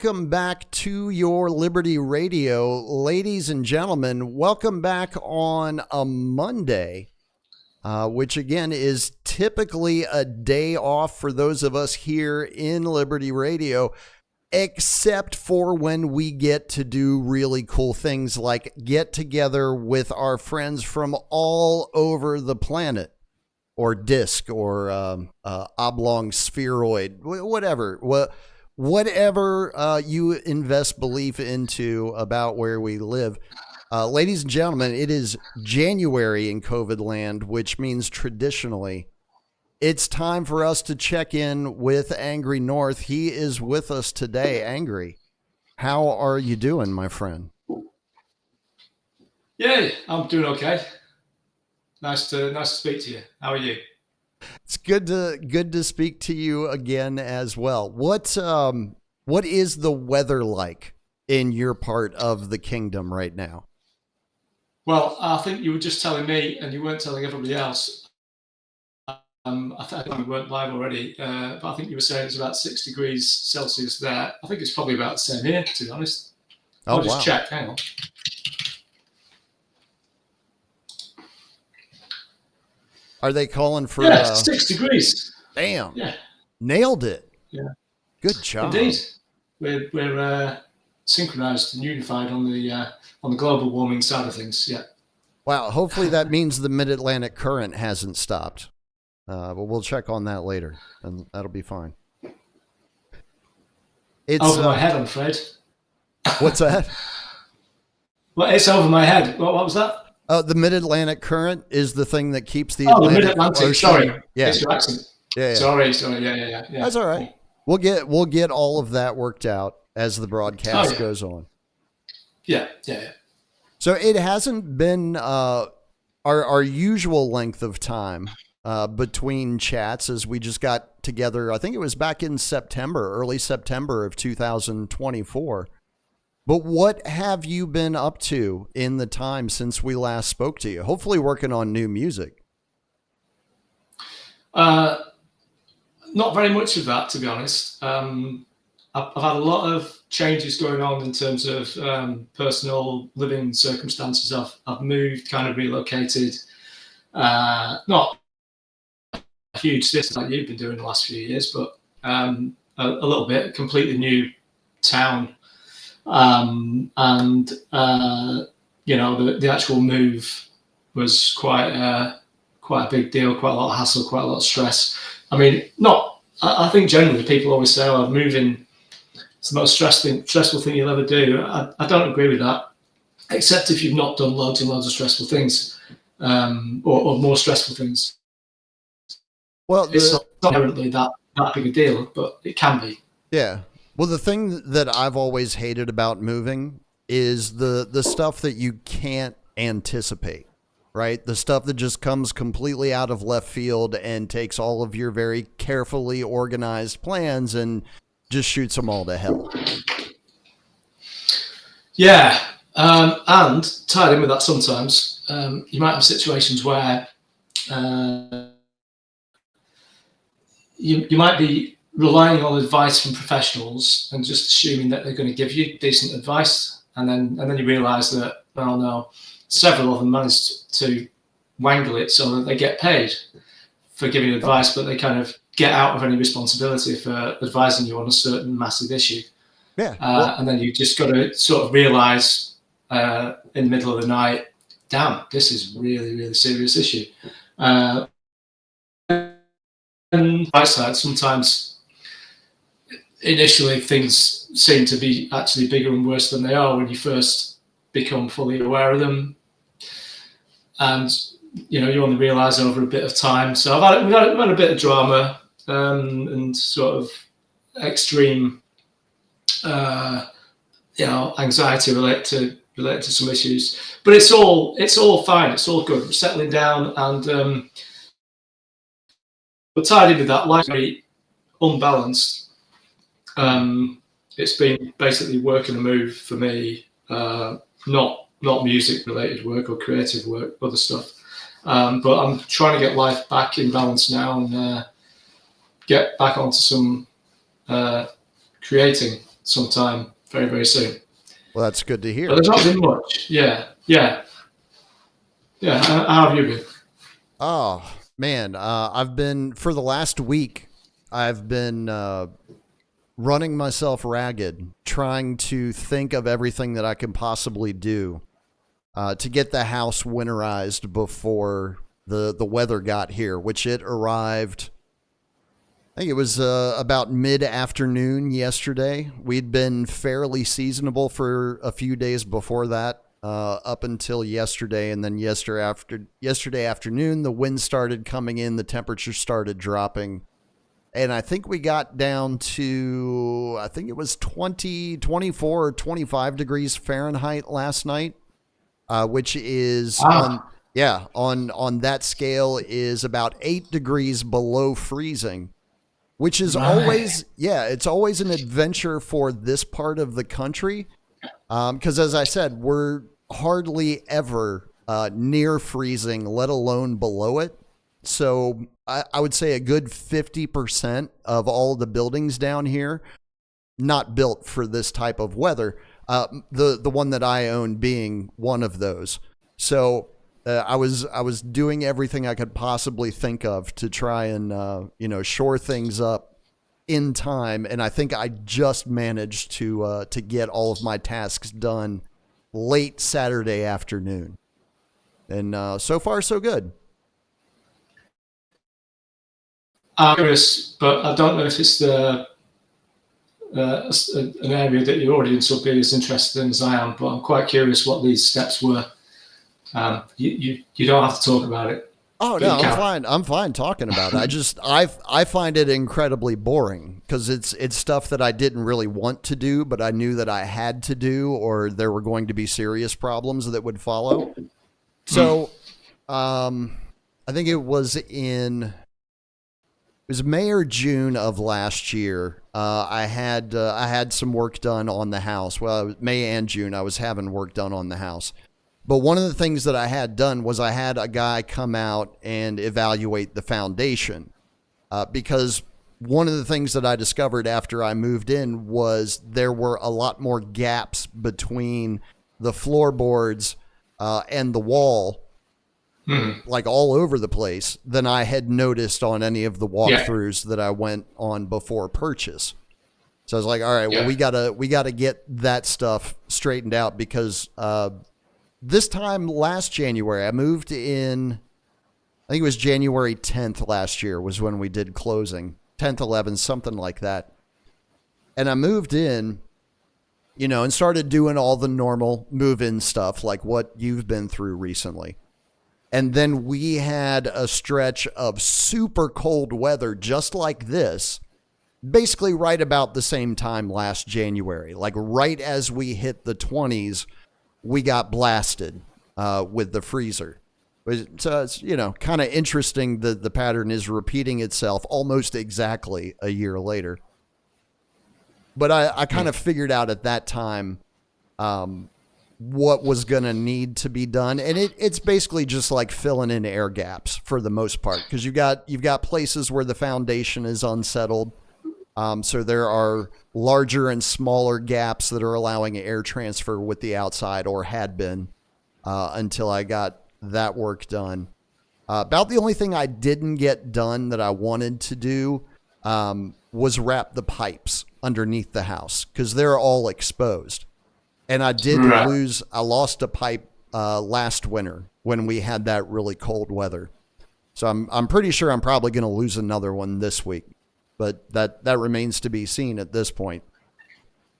Welcome back to your Liberty Radio. Ladies and gentlemen, welcome back on a Monday, which again is typically a day off for those of us here in Liberty Radio, except for when we get to do really cool things like get together with our friends from all over the planet, or disk, or oblong spheroid, whatever. Whatever you invest belief into about where we live. Ladies and gentlemen, it is January in covidland, which means traditionally it's time for us to check in with Angry North. He is with us today. Angry, how are you doing, my friend? Yeah, I'm doing okay. Nice to speak to you. How are you? It's good to speak to you again as well. What is the weather like in your part of the kingdom right now? Well, I think you were just telling me, and you weren't telling everybody else. I think we weren't live already, but I think you were saying it's about 6 degrees Celsius there. I think it's probably about the same here, to be honest. I'll just check. Hang on. Are they calling for 6 degrees? Damn. Yeah. Nailed it. Yeah. Good job. Indeed. We're synchronized and unified on the global warming side of things. Yeah. Wow. Hopefully that means the mid-Atlantic current hasn't stopped. But we'll check on that later, and that'll be fine. It's over my head, I'm afraid. What's that? Well, it's over my head. What was that? The mid-Atlantic current is the thing that keeps the Atlantic mid-Atlantic. Ocean. Sorry, yeah. It's your accent. Yeah. Sorry. Yeah. That's all right. We'll get all of that worked out as the broadcast goes on. Yeah. So it hasn't been our usual length of time between chats, as we just got together. I think it was back in early September of 2024. But what have you been up to in the time since we last spoke to you? Hopefully working on new music. Not very much of that, to be honest. I've had a lot of changes going on in terms of personal living circumstances. I've moved, kind of relocated. Not a huge distance like you've been doing the last few years, but a little bit, a completely new town. The actual move was quite a big deal, quite a lot of hassle, quite a lot of stress. I mean, I think generally people always say, "Oh, moving is the most stressful thing you'll ever do." I don't agree with that, except if you've not done loads and loads of stressful things, or more stressful things. Well, it's not inherently that big a deal, but it can be. Yeah. Well, the thing that I've always hated about moving is the stuff that you can't anticipate, right? The stuff that just comes completely out of left field and takes all of your very carefully organized plans and just shoots them all to hell. Yeah. And tied in with that sometimes, you might have situations where you might be relying on advice from professionals and just assuming that they're going to give you decent advice, and then you realise that, oh no, several of them managed to wangle it so that they get paid for giving advice, but they kind of get out of any responsibility for advising you on a certain massive issue. Yeah. And then you just got to sort of realise in the middle of the night, damn, this is really, really serious issue. And my side, sometimes initially things seem to be actually bigger and worse than they are when you first become fully aware of them, and you only realise over a bit of time. So we've had a bit of drama and sort of extreme anxiety related to some issues, but it's all fine, it's all good. We're settling down, and but tied in with that, life very unbalanced. It's been basically work and a move for me, not music related work or creative work, other stuff. But I'm trying to get life back in balance now and get back onto some creating. sometime very, very soon. Well, that's good to hear. But there's not been much. Yeah. How have you been? Oh man, I've been for the last week. I've been running myself ragged, trying to think of everything that I can possibly do to get the house winterized before the weather got here, which it arrived. I think it was about mid-afternoon yesterday. We'd been fairly seasonable for a few days before that, up until yesterday, and then yesterday afternoon, the wind started coming in, the temperature started dropping, and I think we got down to, I think it was 24 or 25 degrees Fahrenheit last night, which is on that scale is about 8 degrees below freezing. Which is always, it's always an adventure for this part of the country. Because as I said, we're hardly ever near freezing, let alone below it. So I would say a good 50% of all the buildings down here, not built for this type of weather. The one that I own being one of those. So I was doing everything I could possibly think of to try and shore things up in time, and I think I just managed to get all of my tasks done late Saturday afternoon, and so far so good. I'm curious, but I don't know if it's an area that your audience will be as interested in as I am. But I'm quite curious what these steps were. You don't have to talk about it. Oh no, I'm fine. I'm fine talking about it. I find it incredibly boring because it's stuff that I didn't really want to do, but I knew that I had to do, or there were going to be serious problems that would follow. So, I think it was May or June of last year. I had some work done on the house. Well, May and June, I was having work done on the house. But one of the things that I had done was I had a guy come out and evaluate the foundation, because one of the things that I discovered after I moved in was there were a lot more gaps between the floorboards and the wall, like all over the place, than I had noticed on any of the walkthroughs that I went on before purchase. So I was like, all right, well, we gotta get that stuff straightened out, because this time last January, I moved in, I think it was January 10th last year was when we did closing, 10th, 11th, something like that. And I moved in, and started doing all the normal move-in stuff, like what you've been through recently. And then we had a stretch of super cold weather just like this, basically right about the same time last January. Like right as we hit the 20s, we got blasted with the freezer. So it's, kind of interesting that the pattern is repeating itself almost exactly a year later. But I kind of figured out at that time what was going to need to be done. And it's basically just like filling in air gaps for the most part, because you've got places where the foundation is unsettled. So there are larger and smaller gaps that are allowing air transfer with the outside, or had been, until I got that work done. About the only thing I didn't get done that I wanted to do was wrap the pipes underneath the house, because they're all exposed. And I lost a pipe last winter when we had that really cold weather. So I'm pretty sure I'm probably going to lose another one this week. But that remains to be seen at this point.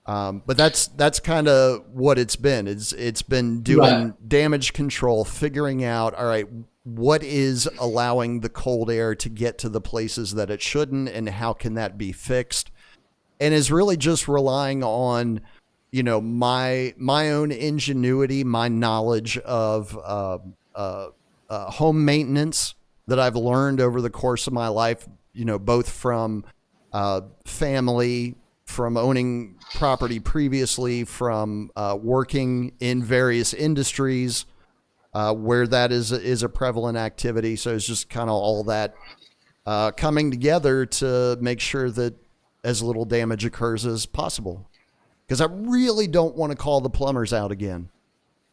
But that's kind of what it's been. It's been doing damage control, figuring out, all right, what is allowing the cold air to get to the places that it shouldn't, and how can that be fixed? And is really just relying on, my own ingenuity, my knowledge of home maintenance that I've learned over the course of my life, both from family, from owning property previously, from working in various industries where that is a prevalent activity. So it's just kind of all that coming together to make sure that as little damage occurs as possible. because I really don't want to call the plumbers out again.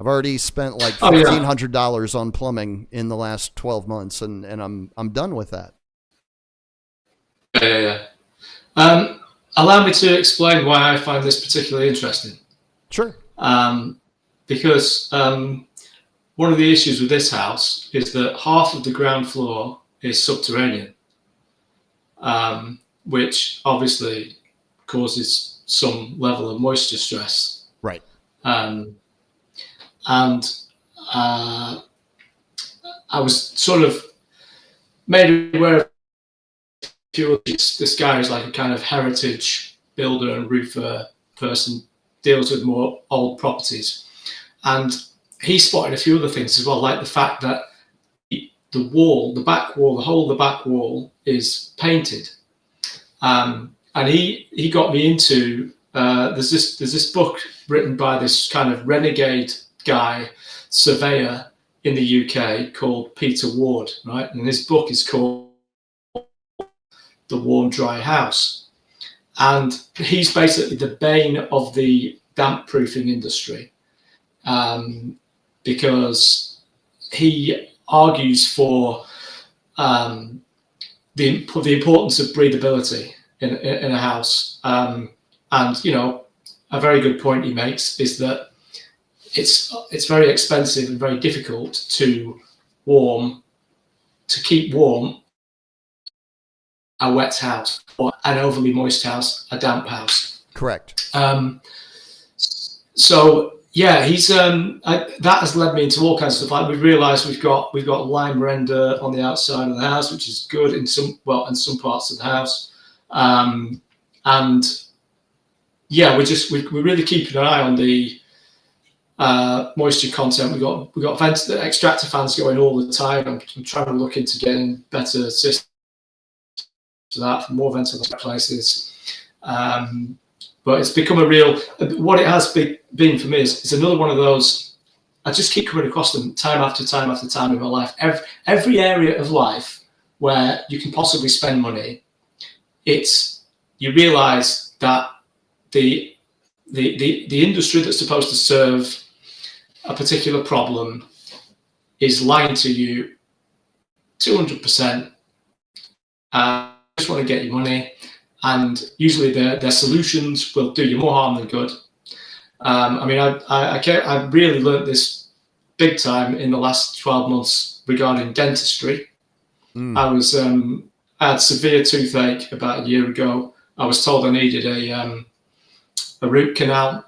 I've already spent like Oh, yeah. $1,500 on plumbing in the last 12 months, and I'm done with that. Yeah. Allow me to explain why I find this particularly interesting. Sure. Because one of the issues with this house is that half of the ground floor is subterranean, which obviously causes some level of moisture stress. Right. And I was sort of made aware of this guy is like a kind of heritage builder and roofer person, deals with more old properties. And he spotted a few other things as well, like the fact that the back wall, the whole of the back wall is painted. And he got me into, there's this book written by this kind of renegade guy, surveyor in the UK called Peter Ward, right? And his book is called The Warm Dry House. And he's basically the bane of the damp proofing industry, because he argues for the importance of breathability in a house. And, you know, a very good point he makes is that it's very expensive and very difficult to keep warm a wet house, or an overly moist house, a damp house. Correct. So yeah, he's that has led me into all kinds of stuff. Like we've realised we've got lime render on the outside of the house, which is good in some parts of the house. And yeah, we're really keeping an eye on the moisture content. We've got extractor fans going all the time. I'm trying to look into getting better systems for that, for more ventilation places. But it's become a real, what it has been for me is another one of those, I just keep coming across them time after time after time in my life. Every area of life where you can possibly spend money, you realise that the industry that's supposed to serve a particular problem is lying to you 200%. Just want to get your money, and usually their solutions will do you more harm than good. I mean, I really learnt this big time in the last 12 months regarding dentistry. I had severe toothache about a year ago. I was told I needed a root canal.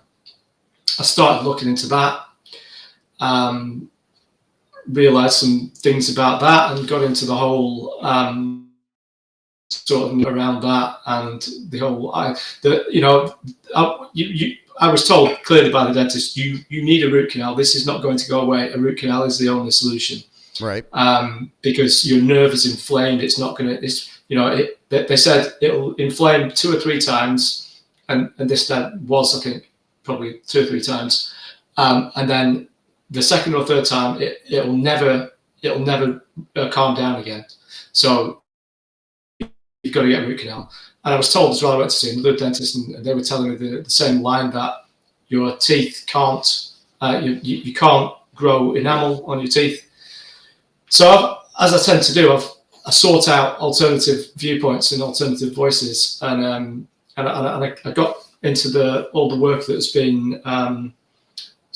I started looking into that. Realised some things about that and got into the whole sort of around that, and the whole I was told clearly by the dentist, you need a root canal. This is not going to go away. A root canal is the only solution, right? Because your nerve is inflamed. It's not going to. They said it'll inflame 2 or 3 times, and this was, I think, probably 2 or 3 times, and then the second or third time it'll never calm down again. So you've got to get a root canal. And I was told as well, I went to see another dentist, and they were telling me the same line, that your teeth can't, you can't grow enamel on your teeth. So as I tend to do, I sort out alternative viewpoints and alternative voices, and I got into all the work that's been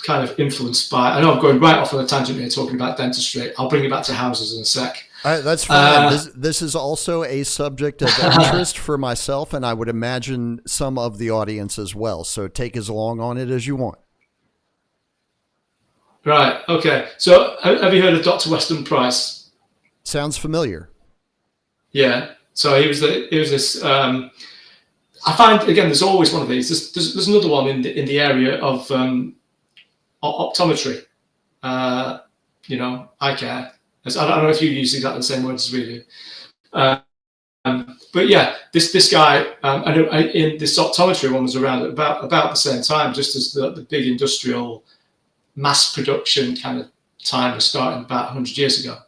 kind of influenced by. I know I'm going right off on a tangent here talking about dentistry. I'll bring it back to houses in a sec. That's fine. This is also a subject of interest for myself, and I would imagine some of the audience as well. So take as long on it as you want. Right. Okay. So have you heard of Dr. Weston Price? Sounds familiar. Yeah. So he was this. I find, again, there's always one of these. There's another one in the area of optometry. Eye care. I don't know if you use exactly the same words as we do. But yeah, this guy, in this optometry one was around at about the same time, just as the big industrial mass production kind of time was starting about 100 years ago.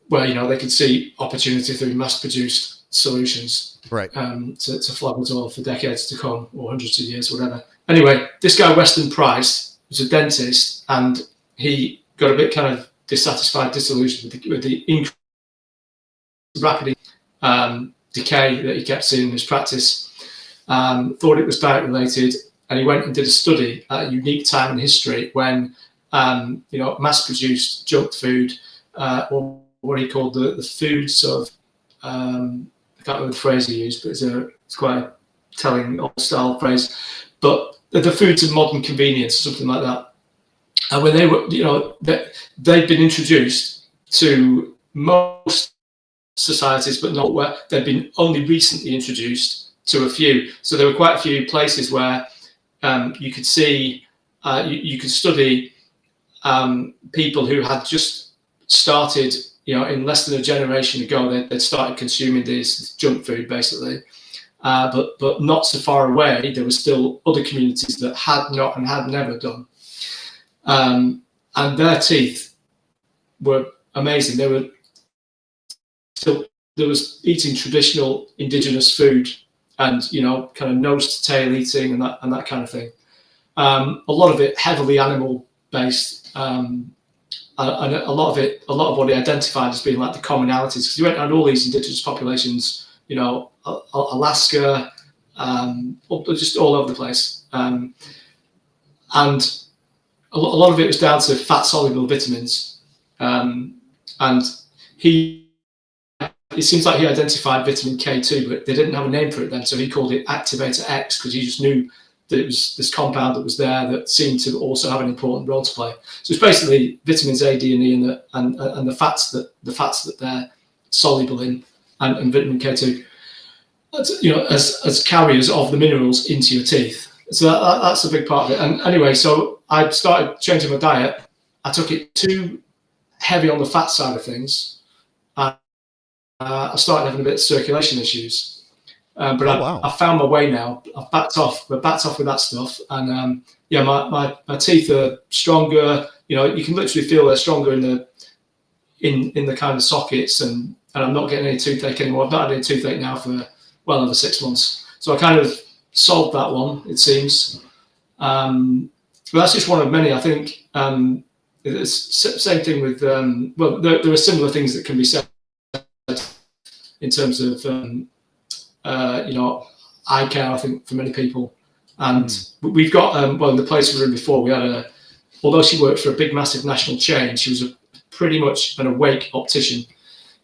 Where, they could see opportunity through mass produced solutions, Right. to flog us all for decades to come, or hundreds of years, whatever. Anyway, this guy Weston Price was a dentist, and he got a bit kind of dissatisfied, disillusioned with the increased rapid decay that he kept seeing in his practice. Thought it was diet related, and he went and did a study at a unique time in history when mass-produced junk food, or what he called the foods of, I can't remember the phrase he used, but it's quite a telling old style phrase, but the foods of modern convenience, something like that. And when they were, they'd been introduced to most societies, but not where they'd been only recently introduced to a few. So there were quite a few places where you could see, you could study people who had just started, in less than a generation ago, they'd started consuming this junk food, basically. But not so far away, there were still other communities that had not and had never done. And their teeth were amazing. They were still, there was eating traditional indigenous food, and kind of nose to tail eating and that kind of thing. A lot of it heavily animal based, and a lot of what he identified as being like the commonalities, because he went around all these indigenous populations, Alaska, just all over the place, and a lot of it was down to fat soluble vitamins, and it seems like he identified vitamin K2, but they didn't have a name for it then, so he called it activator X, because he just knew that it was this compound that was there that seemed to also have an important role to play. So it's basically vitamins A, D, and E, and the fats that they're soluble in, and vitamin K2, as carriers of the minerals into your teeth. So that's a big part of it. And anyway, so I started changing my diet. I took it too heavy on the fat side of things. I started having a bit of circulation issues. But I found my way now. I've backed off. We're backed off with that stuff, and my teeth are stronger. You can literally feel they're stronger in the kind of sockets, and I'm not getting any toothache anymore. I've not had any toothache now for well over 6 months. So I kind of solved that one, it seems. But that's just one of many. I think it's the same thing with there are similar things that can be said in terms of eye care, I think, for many people. And we've got, the place we were in before, we had although she worked for a big, massive national chain, she was pretty much an awake optician.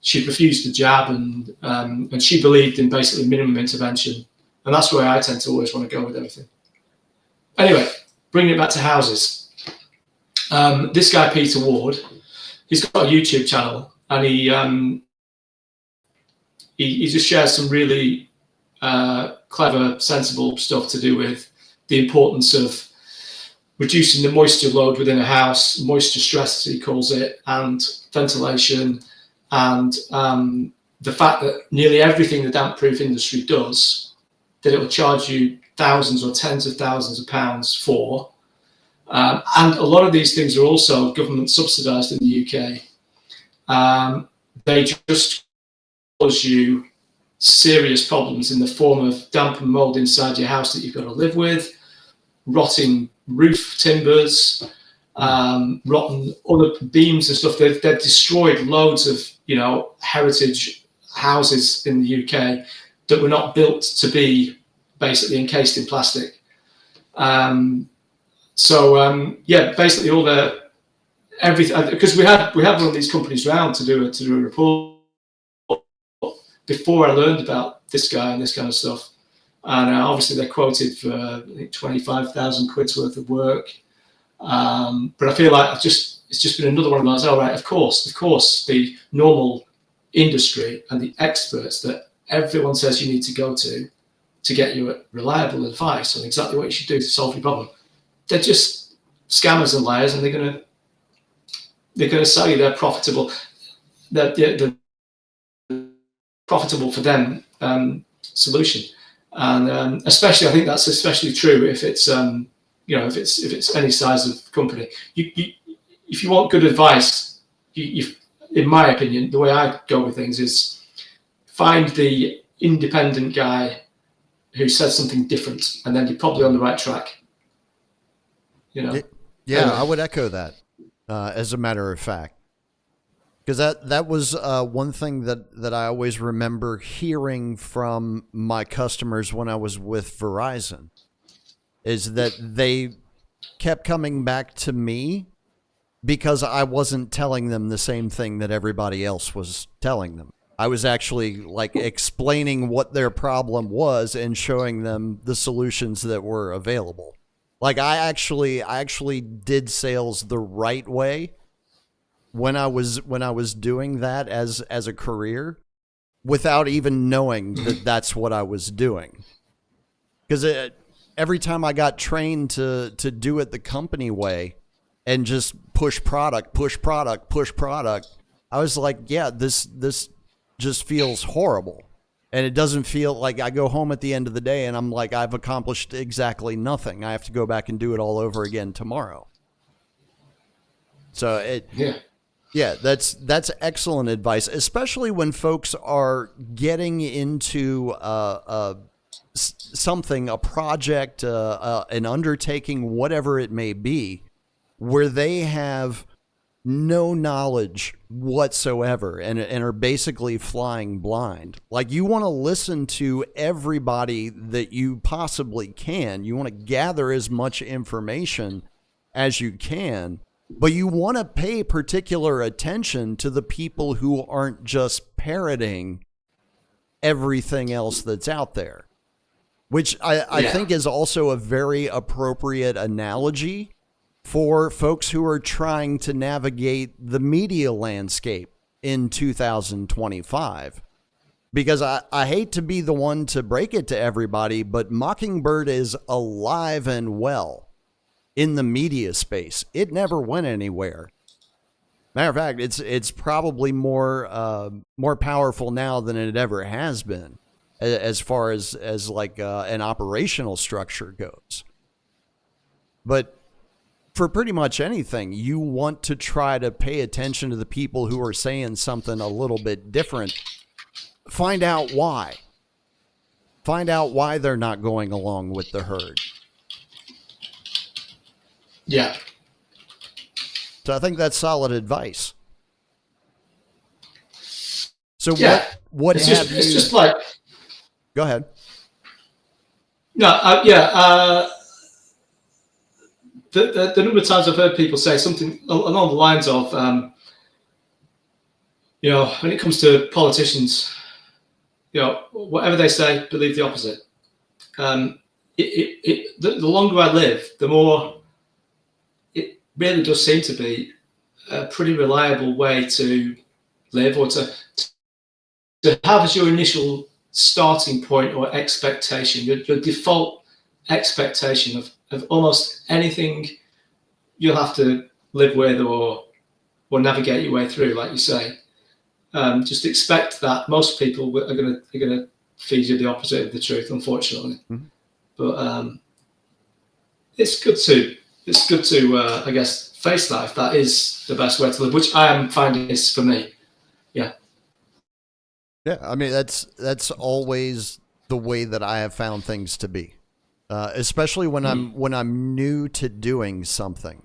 She refused the jab, and she believed in basically minimum intervention. And that's where I tend to always want to go with everything. Anyway, bringing it back to houses. This guy, Peter Ward, he's got a YouTube channel, and he just shares some really clever, sensible stuff to do with the importance of reducing the moisture load within a house, moisture stress, as he calls it, and ventilation, and the fact that nearly everything the damp-proof industry does, that it will charge you thousands or tens of thousands of pounds for. And a lot of these things are also government subsidised in the UK. They just cause you serious problems in the form of damp and mold inside your house that you've got to live with, rotting roof timbers, rotten other beams and stuff. They've destroyed loads of heritage houses in the UK that were not built to be basically encased in plastic. Basically all everything, because we had one of these companies around to do a report before I learned about this guy and this kind of stuff. And obviously they're quoted for I think 25,000 quid's worth of work. But I feel like it's just been another one of those, of course, the normal industry and the experts that everyone says you need to go to get you reliable advice on exactly what you should do to solve your problem. They're just scammers and liars, and they're going to sell you their profitable, the profitable for them solution. And especially, I think that's especially true if it's if it's any size of company. If you want good advice, in my opinion, the way I go with things is find the independent guy who says something different, and then you're probably on the right track. You know. Yeah, Anyway. I would echo that. As a matter of fact, because that was one thing that I always remember hearing from my customers when I was with Verizon, is that they kept coming back to me because I wasn't telling them the same thing that everybody else was telling them. I was actually like explaining what their problem was and showing them the solutions that were available. Like I actually did sales the right way when I was doing that as a career, without even knowing that that's what I was doing. Because every time I got trained to do it the company way and just push product, I was like, yeah, this just feels horrible. And it doesn't feel like I go home at the end of the day and I'm like, I've accomplished exactly nothing. I have to go back and do it all over again tomorrow. So yeah, that's excellent advice, especially when folks are getting into something, a project, an undertaking, whatever it may be, where they have no knowledge whatsoever and are basically flying blind. Like, you want to listen to everybody that you possibly can. You want to gather as much information as you can, but you want to pay particular attention to the people who aren't just parroting everything else that's out there, which I think is also a very appropriate analogy for folks who are trying to navigate the media landscape in 2025. Because I hate to be the one to break it to everybody, but Mockingbird is alive and well in the media space. It never went anywhere. Matter of fact, it's probably more powerful now than it ever has been, as far as like an operational structure goes. But for pretty much anything, you want to try to pay attention to the people who are saying something a little bit different. Find out why. Find out why they're not going along with the herd. Yeah. So I think that's solid advice. So what it's have it's you... just like... Go ahead. No, the number of times I've heard people say something along the lines of, when it comes to politicians, whatever they say, believe the opposite. The longer I live, the more it really does seem to be a pretty reliable way to live, or to have as your initial starting point or expectation, your default expectation of almost anything you'll have to live with or navigate your way through, like you say. Just expect that most people are going to feed you the opposite of the truth, unfortunately. Mm-hmm. But it's good to I guess face that if that is the best way to live, which I am finding is for me. Yeah. Yeah, I mean that's always the way that I have found things to be. Especially when I'm new to doing something.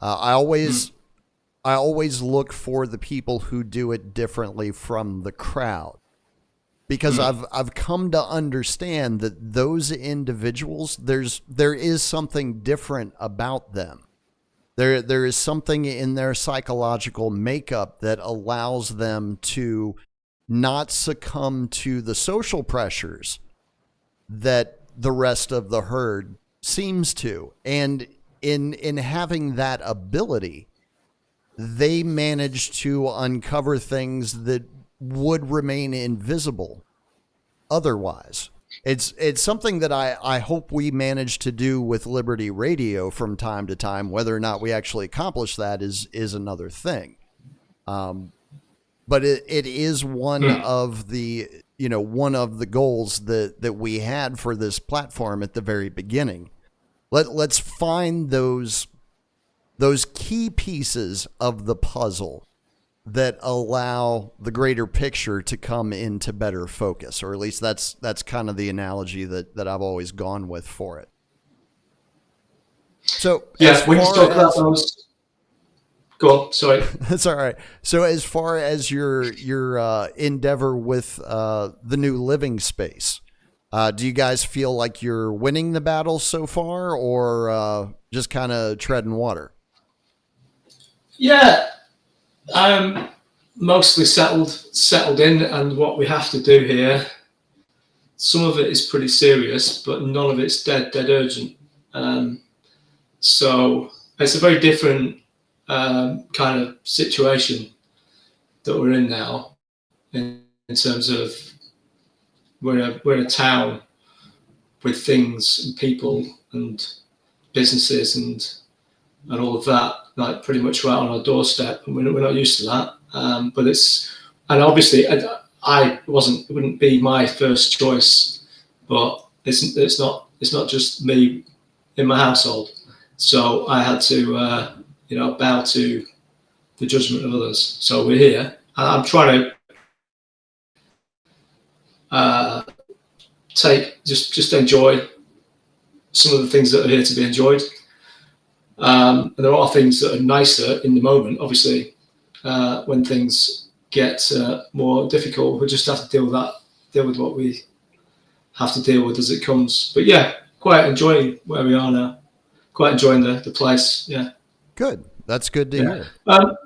I always look for the people who do it differently from the crowd, because I've come to understand that those individuals, there is something different about them. There is something in their psychological makeup that allows them to not succumb to the social pressures that the rest of the herd seems to. And in having that ability, they manage to uncover things that would remain invisible otherwise. It's something that I hope we manage to do with Liberty Radio from time to time. Whether or not we actually accomplish that is another thing. But it is one of the goals that we had for this platform at the very beginning. Let's find those key pieces of the puzzle that allow the greater picture to come into better focus, or at least that's kind of the analogy that I've always gone with for it. So Yeah, when you talk about those, go on. Sorry, that's all right. So as far as your endeavor with the new living space, do you guys feel like you're winning the battle so far, or just kind of treading water? Yeah, I'm mostly settled in, and what we have to do here, some of it is pretty serious, but none of it's dead urgent. So it's a very different kind of situation that we're in now, in terms of we're in a town with things and people and businesses and all of that, like pretty much right on our doorstep, and we're not used to that. But it's, and obviously it wouldn't be my first choice, but it's not just me in my household. So I had to bow to the judgment of others. So we're here, and I'm trying to just enjoy some of the things that are here to be enjoyed. And there are things that are nicer in the moment. Obviously, when things get more difficult, we just have to deal with what we have to deal with as it comes. But yeah, quite enjoying where we are now. Quite enjoying the place. Yeah. Good. That's good to hear. What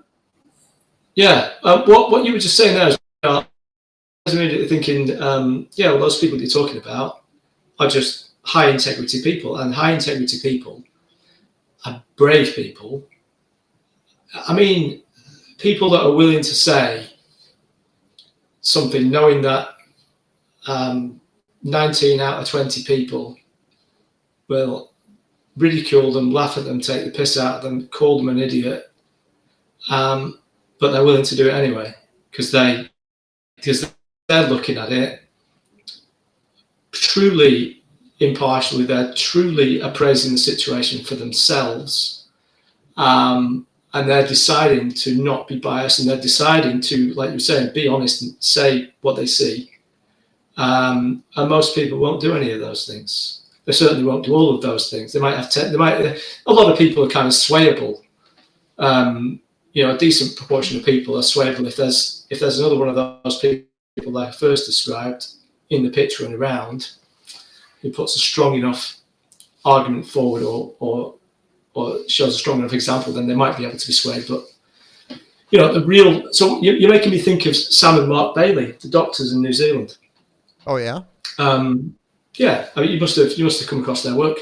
you were just saying there is, I was immediately thinking, well, those people that you're talking about are just high integrity people, and high integrity people are brave people. I mean, people that are willing to say something knowing that 19 out of 20 people will ridicule them, laugh at them, take the piss out of them, call them an idiot, but they're willing to do it anyway because they're looking at it truly impartially. They're truly appraising the situation for themselves, and they're deciding to not be biased, and they're deciding to, like you're saying, be honest and say what they see. And most people won't do any of those things. They certainly won't do all of those things. They might have a lot of people are kind of swayable. A decent proportion of people are swayable. If there's another one of those people like I first described in the picture and around, who puts a strong enough argument forward or shows a strong enough example, then they might be able to be swayed. But so you're making me think of Sam and Mark Bailey, the doctors in New Zealand. Oh yeah. Yeah, I mean, you must have come across their work.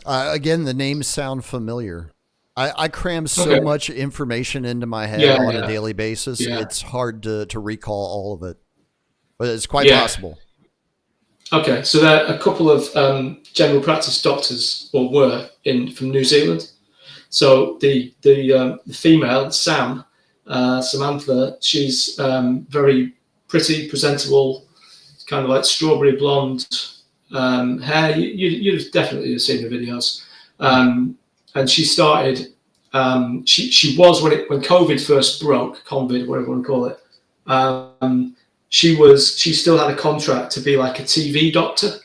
Again, the names sound familiar. I cram so much information into my head on a daily basis. Yeah. It's hard to recall all of it, but it's quite possible. Okay, so there are a couple of general practice doctors, or were from New Zealand. So the female, Sam, Samantha, she's very pretty, presentable, kind of like strawberry blonde hair. You've definitely seen the videos. And she started. She was when COVID first broke, COVID, whatever you want to call it. She still had a contract to be like a TV doctor,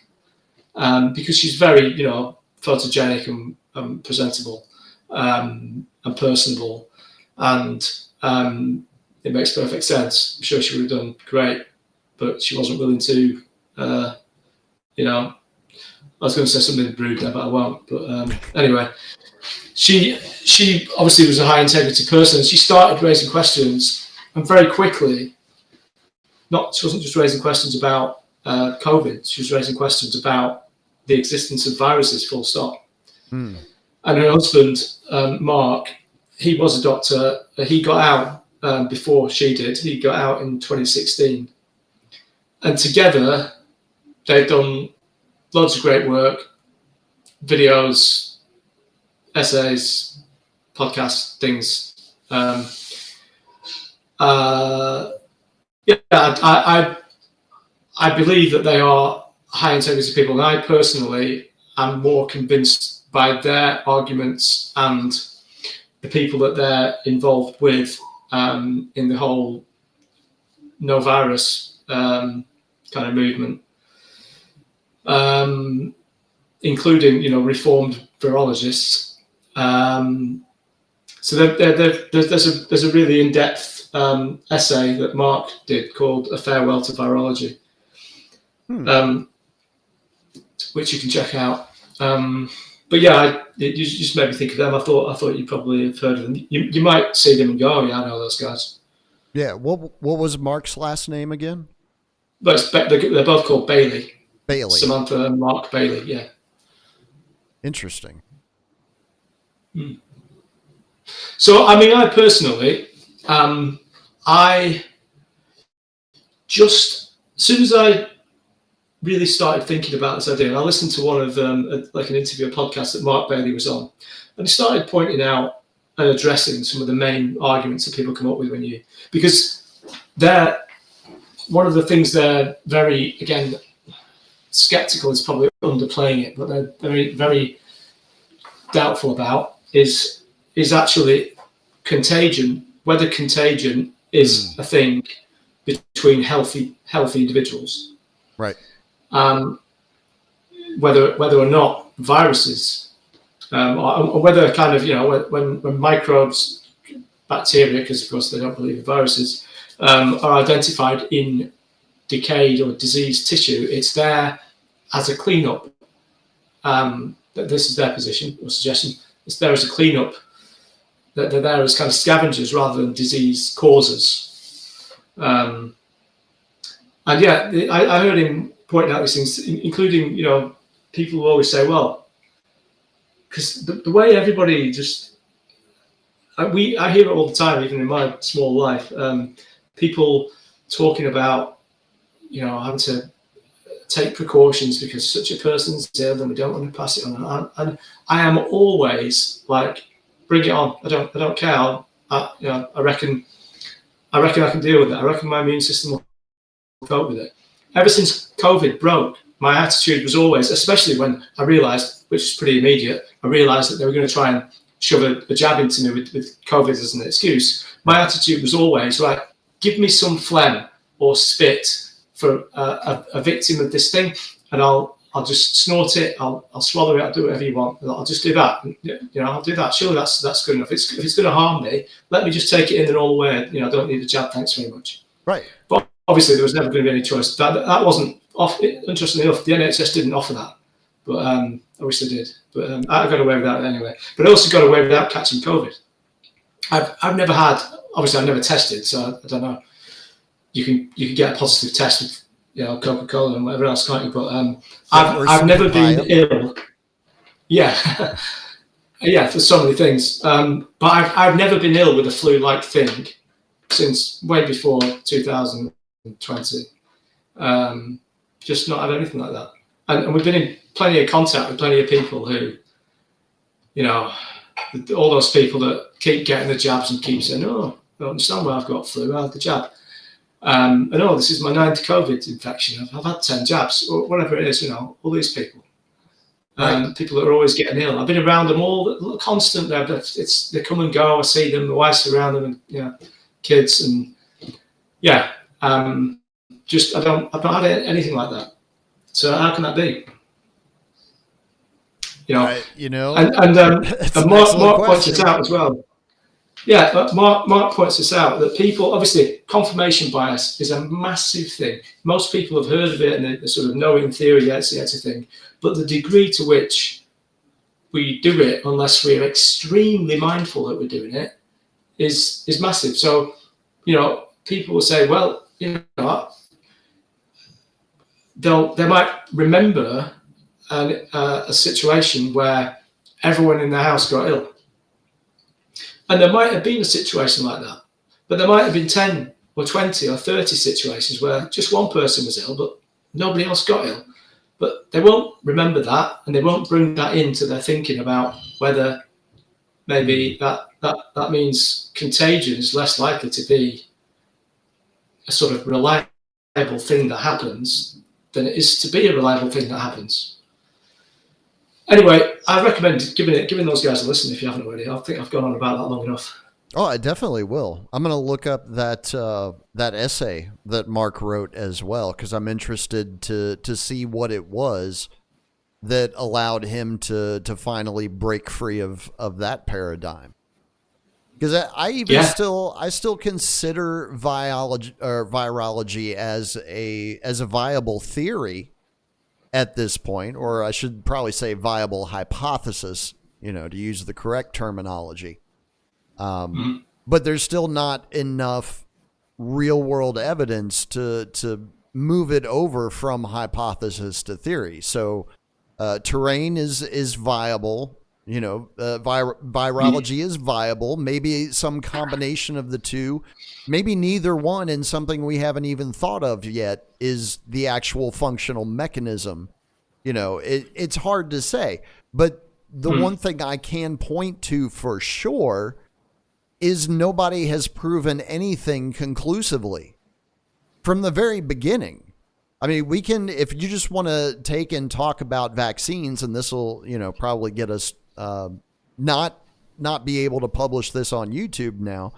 because she's very photogenic and presentable, and personable, and it makes perfect sense. I'm sure she would have done great, but she wasn't willing to. I was going to say something rude there, but I won't. But anyway, she obviously was a high integrity person. She started raising questions, and very quickly, she wasn't just raising questions about COVID. She was raising questions about the existence of viruses, full stop. And her husband, Mark, he was a doctor. He got out before she did. He got out in 2016. And together, they've done loads of great work, videos, essays, podcasts, things. I believe that they are high integrity people, and I personally am more convinced by their arguments and the people that they're involved with in the whole no virus kind of movement, including reformed virologists. So there's a really in-depth essay that Mark did called "A Farewell to Virology," which you can check out. But yeah, you just made me think of them. I thought you probably have heard of them. You might see them and go, "Oh yeah, I know those guys." Yeah. What was Mark's last name again? But they're both called Bailey. Bailey. Samantha and Mark Bailey. Yeah. Interesting. So I mean, I personally, I just as soon as I really started thinking about this idea, and I listened to one of like an interview, a podcast that Mark Bailey was on, and he started pointing out and addressing some of the main arguments that people come up with because they're one of the things they're very, again, skeptical is probably underplaying it, but they're very, very doubtful about is actually contagion, whether contagion is a thing between healthy individuals. Right. Whether or not viruses, or whether kind of, when microbes, bacteria, because of course they don't believe in viruses, are identified in decayed or diseased tissue, it's there as a cleanup. This is their position or suggestion. It's there as a cleanup. That they're there as kind of scavengers rather than disease causers. And yeah, I heard him pointing out these things, including people who always say, well, because the way everybody I hear it all the time, even in my small life. People talking about having to take precautions because such a person's ill and we don't want to pass it on. And I am always like, bring it on. I don't care. I reckon I can deal with it. I reckon my immune system will cope with it. Ever since COVID broke, my attitude was always, especially when I realised, which is pretty immediate, I realised that they were going to try and shove a jab into me with COVID as an excuse. My attitude was always, right, give me some phlegm or spit for a victim of this thing, and I'll just snort it, I'll swallow it, I'll do whatever you want. I'll just do that. I'll do that. Surely that's good enough. If it's going to harm me, let me just take it in the normal way. I don't need a jab. Thanks very much. Right. But obviously, there was never going to be any choice. That wasn't off. Interestingly enough, the NHS didn't offer that, but I wish they did. But I got away with that anyway. But I also got away without catching COVID. I've never had. Obviously, I've never tested, so I don't know. You can get a positive test with Coca-Cola and whatever else, can't you? But I've never been ill. Yeah, yeah, for so many things. But I've never been ill with a flu-like thing since way before 2020. Just not had anything like that. And we've been in plenty of contact with plenty of people who, all those people that keep getting the jabs and keep saying, "Oh, I don't understand why I've got flu. I had the jab." And this is my 9th COVID infection. I've had 10 jabs, or whatever it is. All these people, people that are always getting ill. I've been around them all, constant. They come and go. I see them. My wife's around them, and kids, and yeah. I've not had anything like that. So how can that be? And Mark points it out as well. Yeah, but Mark points this out, that people, obviously, confirmation bias is a massive thing. Most people have heard of it and they sort of know in theory, yes, it's a thing. But the degree to which we do it, unless we're extremely mindful that we're doing it, is massive. So, people will say, well, they might remember a situation where everyone in the house got ill. And there might have been a situation like that, but there might have been 10 or 20 or 30 situations where just one person was ill, but nobody else got ill. But they won't remember that, and they won't bring that into their thinking about whether maybe that means contagion is less likely to be a sort of reliable thing that happens than it is to be a reliable thing that happens. Anyway, I recommend giving those guys a listen if you haven't already. I think I've gone on about that long enough. Oh, I definitely will. I'm going to look up that essay that Mark wrote as well, because I'm interested to see what it was that allowed him to finally break free of that paradigm. Because I even Yeah. still consider virology as a viable theory at this point, or I should probably say viable hypothesis, to use the correct terminology. Mhm. But there's still not enough real world evidence to move it over from hypothesis to theory. So terrain is viable. Virology is viable. Maybe some combination of the two. Maybe neither one, and something we haven't even thought of yet is the actual functional mechanism. It's hard to say. But the one thing I can point to for sure is nobody has proven anything conclusively from the very beginning. I mean, we can, if you just want to take and talk about vaccines, and this will, probably get us not be able to publish this on YouTube now.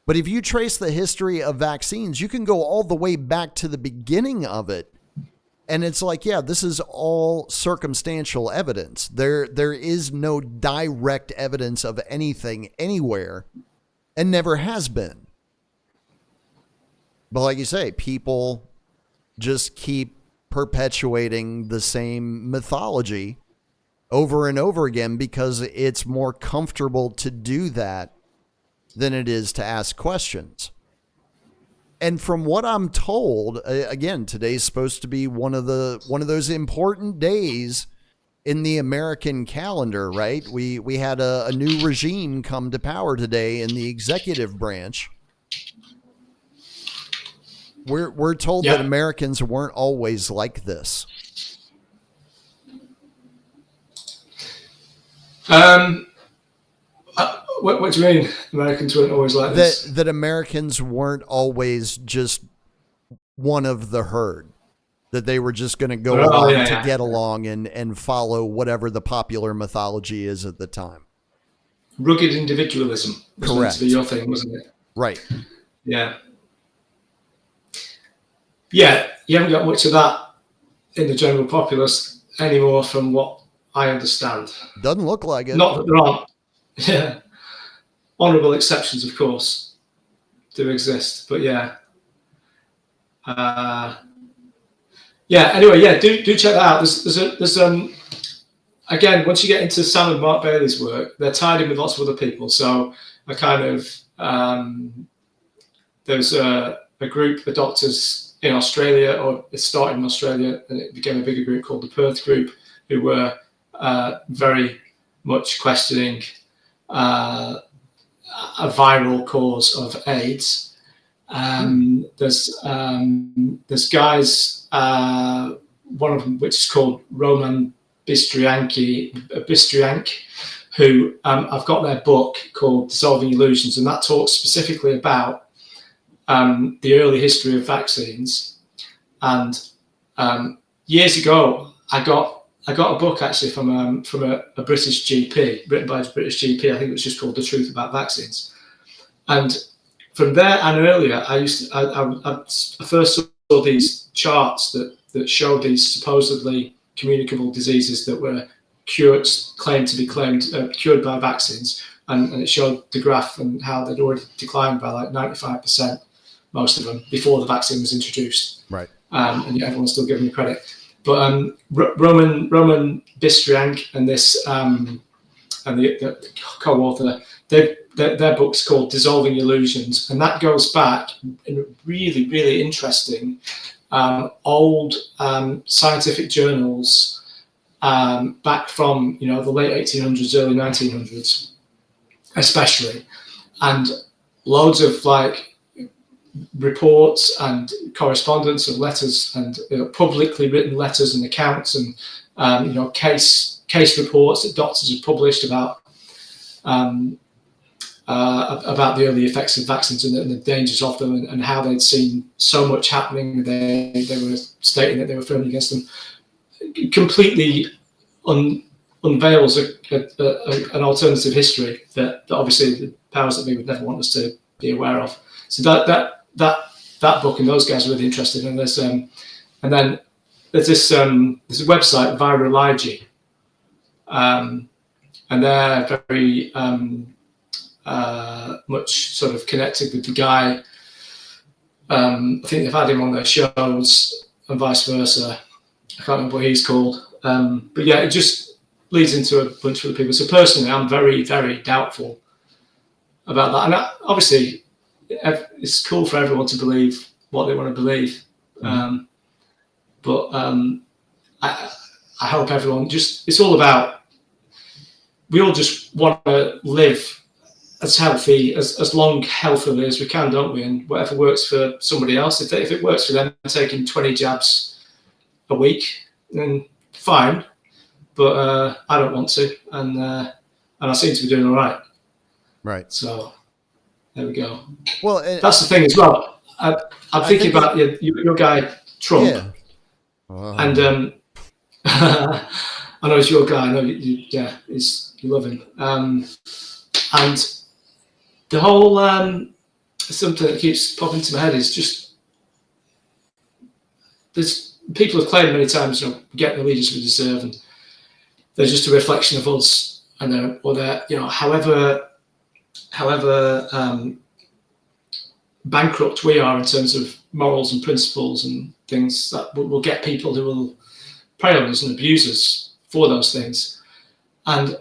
But if you trace the history of vaccines, you can go all the way back to the beginning of it. And it's like, yeah, this is all circumstantial evidence. There is no direct evidence of anything anywhere, and never has been. But like you say, people just keep perpetuating the same mythology over and over again because it's more comfortable to do that than it is to ask questions. And from what I'm told, again, today's supposed to be one of those important days in the American calendar, right? We had a new regime come to power today in the executive branch. We're told that Americans weren't always like this. What do you mean? Americans weren't always like this? That Americans weren't always just one of the herd. That they were just going to go along to get along and follow whatever the popular mythology is at the time. Rugged individualism was meant to be your thing, wasn't it? Right. Yeah. Yeah, you haven't got much of that in the general populace anymore, from what I understand. Doesn't look like it. Not that there aren't. Yeah. Honourable exceptions, of course, do exist, but yeah. Anyway, do check that out. There's again, once you get into Sam and Mark Bailey's work, they're tied in with lots of other people. So a kind of there's a group of doctors in Australia, or it started in Australia and it became a bigger group called the Perth Group, who were very much questioning a viral cause of AIDS. There's guys, one of them which is called Roman Bistriank, who I've got their book called Dissolving Illusions, and that talks specifically about the early history of vaccines. And years ago, I got a book actually from a British GP, written by a British GP. I think it was just called The Truth About Vaccines. And from there and earlier, I first saw these charts that showed these supposedly communicable diseases that were claimed to be cured by vaccines, and it showed the graph and how they'd already declined by like 95%, most of them, before the vaccine was introduced. Right. And yet everyone's still giving me credit. But Roman Bistriank and this and the co-author, their book's called Dissolving Illusions, and that goes back in really, really interesting old scientific journals back from the late 1800s, early 1900s, especially, and loads of like reports and correspondence of letters and publicly written letters and accounts and case reports that doctors have published about the early effects of vaccines and the dangers of them, and how they'd seen so much happening. They were stating that they were firmly against them. Completely unveils an alternative history that obviously the powers that be would never want us to be aware of. So that book and those guys are really interested in this. And then there's this there's a website, Virology, and they're very much sort of connected with the guy. I think they've had him on their shows and vice versa. I can't remember what he's called. But yeah, it just leads into a bunch of other people. So personally, I'm very, very doubtful about that. And obviously, it's cool for everyone to believe what they want to believe. But I hope everyone it's all about, we all just want to live as healthy, as long healthily as we can, don't we? And whatever works for somebody else, if it works for them, taking 20 jabs a week, then fine. But I don't want to, and I seem to be doing all right. Right. So there we go. Well, that's the thing as well. I'm thinking about your guy Trump, yeah. And I know he's your guy. I know you love him. And the whole something that keeps popping into my head is just there's people have claimed many times, get the leaders we deserve, and they're just a reflection of us, and they're however bankrupt we are in terms of morals and principles and things, that will get people who will prey on us and abuse us for those things. And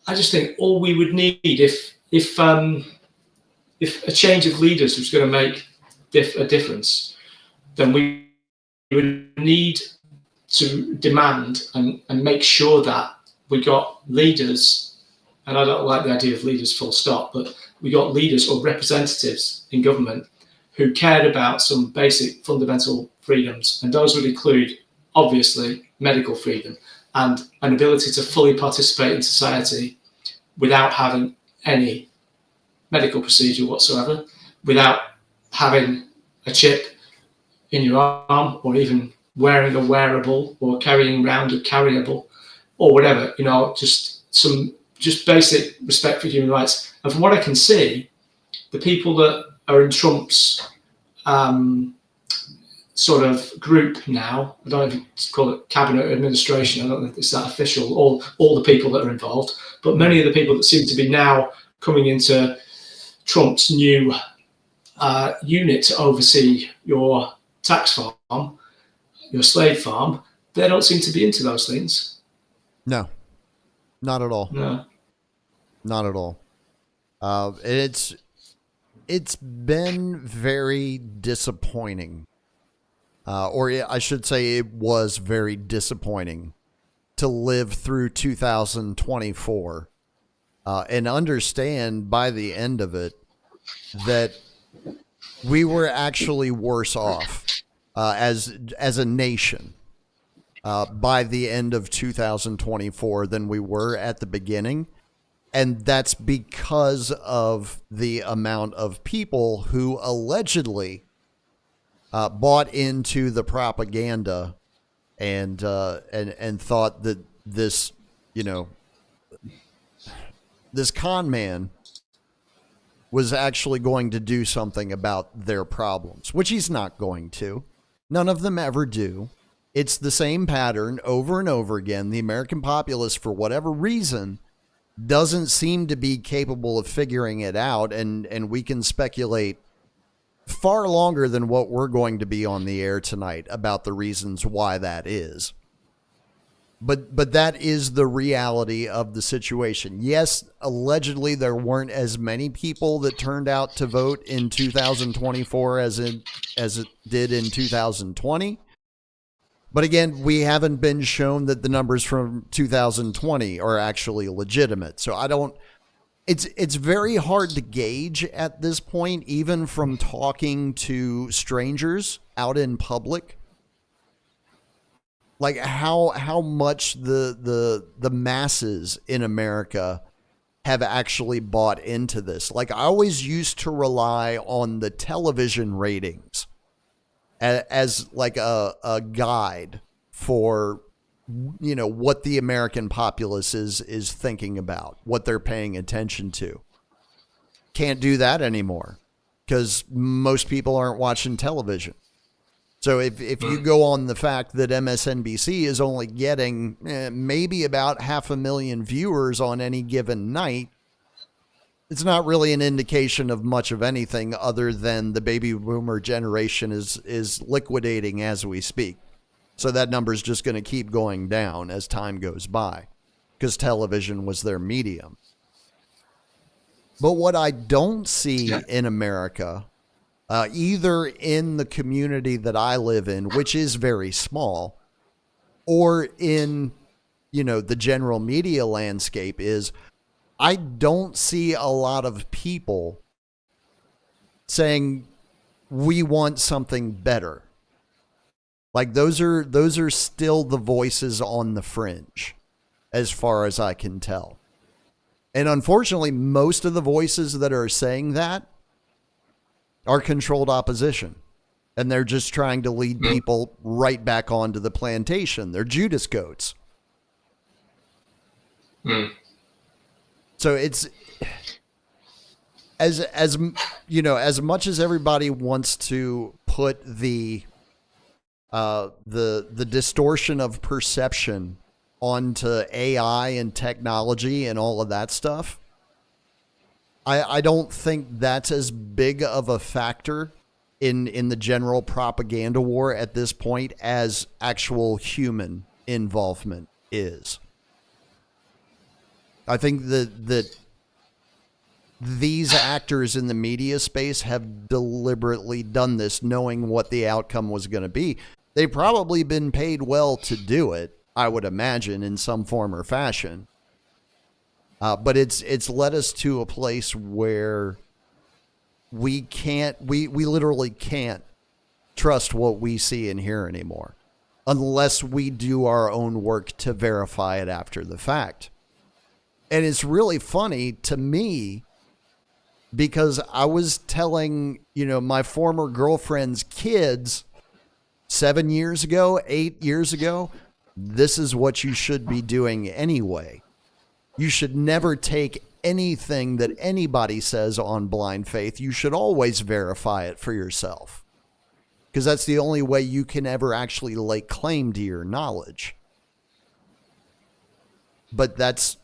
I just think all we would need if a change of leaders was going to make a difference, then we would need to demand and make sure that we got leaders, and I don't like the idea of leaders full stop, but we got leaders or representatives in government who cared about some basic fundamental freedoms, and those would include, obviously, medical freedom and an ability to fully participate in society without having any medical procedure whatsoever, without having a chip in your arm, or even wearing a wearable, or carrying around a carryable, or whatever, just basic respect for human rights. And from what I can see, the people that are in Trump's sort of group now, I don't know if you call it cabinet administration, I don't know if it's that official, all the people that are involved, but many of the people that seem to be now coming into Trump's new unit to oversee your tax farm, your slave farm, they don't seem to be into those things. No, not at all. No. Not at all. It's been very disappointing, or I should say it was very disappointing to live through 2024 and understand by the end of it that we were actually worse off as a nation by the end of 2024 than we were at the beginning. And that's because of the amount of people who allegedly bought into the propaganda and thought that this con man was actually going to do something about their problems, which he's not going to. None of them ever do. It's the same pattern over and over again. The American populace, for whatever reason, doesn't seem to be capable of figuring it out, and we can speculate far longer than what we're going to be on the air tonight about the reasons why that is. But that is the reality of the situation. Yes, allegedly there weren't as many people that turned out to vote in 2024 as it did in 2020. But again, we haven't been shown that the numbers from 2020 are actually legitimate. So it's very hard to gauge at this point, even from talking to strangers out in public, like how much the masses in America have actually bought into this. Like, I always used to rely on the television ratings as like a guide for what the American populace is thinking about, what they're paying attention to. Can't do that anymore because most people aren't watching television. So if you go on the fact that MSNBC is only getting maybe about 500,000 viewers on any given night, it's not really an indication of much of anything other than the baby boomer generation is liquidating as we speak. So that number is just going to keep going down as time goes by because television was their medium. But what I don't see in America, either in the community that I live in, which is very small, or in, the general media landscape, is I don't see a lot of people saying we want something better. Like those are still the voices on the fringe, as far as I can tell. And unfortunately, most of the voices that are saying that are controlled opposition. And they're just trying to lead people right back onto the plantation. They're Judas goats. So it's as much as everybody wants to put the distortion of perception onto AI and technology and all of that stuff, I don't think that's as big of a factor in the general propaganda war at this point as actual human involvement is. I think that these actors in the media space have deliberately done this knowing what the outcome was going to be. They've probably been paid well to do it, I would imagine, in some form or fashion. But it's led us to a place where we literally can't trust what we see and hear anymore unless we do our own work to verify it after the fact. And it's really funny to me because I was telling, my former girlfriend's kids 7 years ago, 8 years ago, this is what you should be doing anyway. You should never take anything that anybody says on blind faith. You should always verify it for yourself, because that's the only way you can ever actually lay claim to your knowledge. But that's,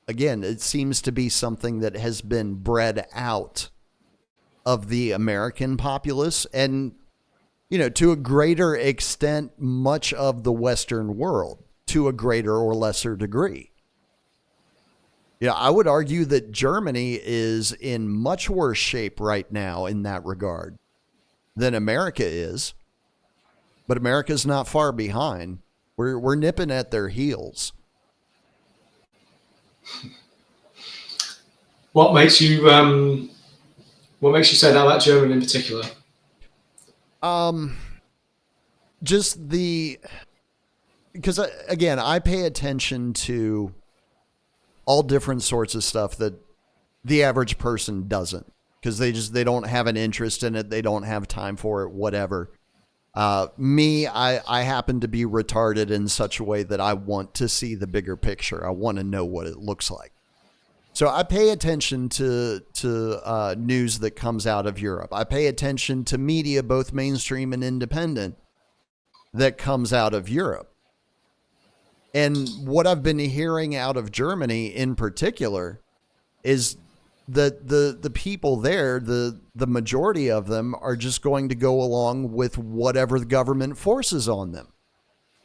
again, it seems to be something that has been bred out of the American populace and, to a greater extent, much of the Western world to a greater or lesser degree. I would argue that Germany is in much worse shape right now in that regard than America is. But America's not far behind. We're nipping at their heels. What makes you say that about Germany in particular? Because again, I pay attention to all different sorts of stuff that the average person doesn't, because they don't have an interest in it. They don't have time for it, whatever. I happen to be retarded in such a way that I want to see the bigger picture. I want to know what it looks like. So I pay attention to news that comes out of Europe. I pay attention to media, both mainstream and independent, that comes out of Europe. And what I've been hearing out of Germany in particular is that the people there, the majority of them, are just going to go along with whatever the government forces on them,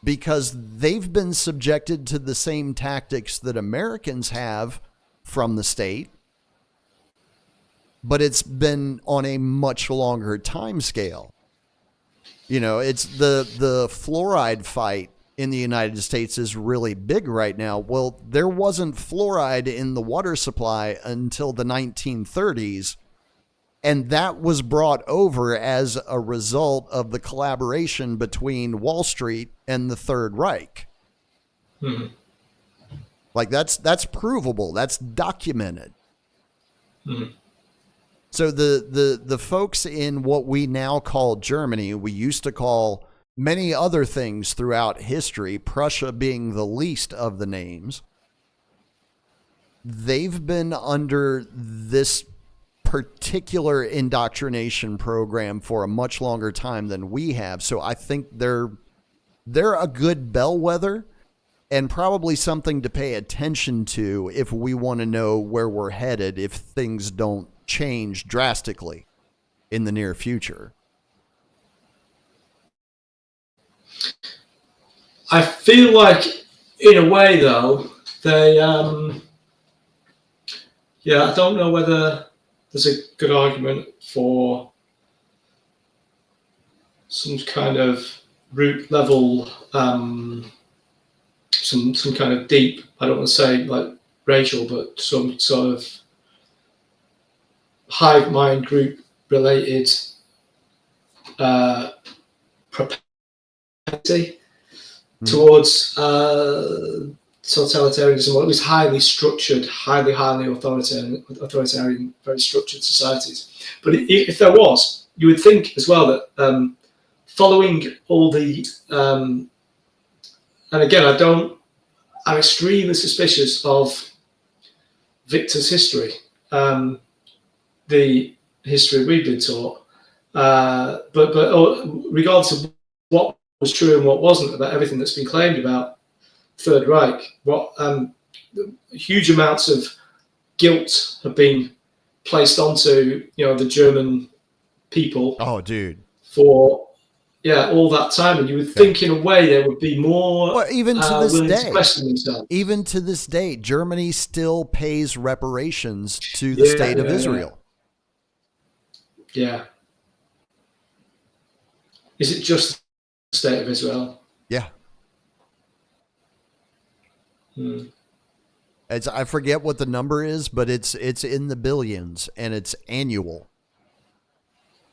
because they've been subjected to the same tactics that Americans have from the state, but it's been on a much longer time scale. It's the fluoride fight in the United States is really big right now. Well, there wasn't fluoride in the water supply until the 1930s, and that was brought over as a result of the collaboration between Wall Street and the Third Reich. Mm-hmm. Like that's provable. That's documented. Mm-hmm. So the folks in what we now call Germany, we used to call many other things throughout history, Prussia being the least of the names, they've been under this particular indoctrination program for a much longer time than we have. So I think they're a good bellwether and probably something to pay attention to if we want to know where we're headed if things don't change drastically in the near future. I feel like, in a way, though, they, I don't know whether there's a good argument for some kind of root level, some kind of deep, I don't want to say like racial, but some sort of hive mind group related propensity towards totalitarianism, or at least highly structured, highly authoritarian, very structured societies. But if there was, you would think as well that following all the, and again, I'm extremely suspicious of Victor's history, the history we've been taught, but regardless of what was true and what wasn't about everything that's been claimed about Third Reich, what huge amounts of guilt have been placed onto the German people. Oh, dude! For all that time, and you would think in a way there would be more. Well, even to this willing day, to question themselves. Even to this day, Germany still pays reparations to the state of Israel. Yeah. Is it just the state of Israel? Yeah. I forget what the number is, but it's in the billions and it's annual.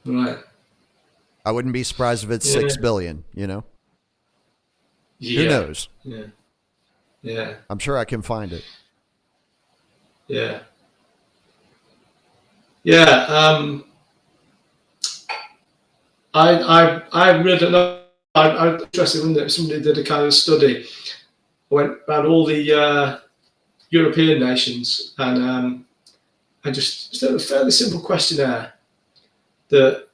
Right. I wouldn't be surprised if it's 6 billion, Who knows? Yeah. Yeah. I'm sure I can find it. Yeah. Yeah. I read another. I'm interested in that somebody did a kind of study, went around all the European nations and just a fairly simple questionnaire that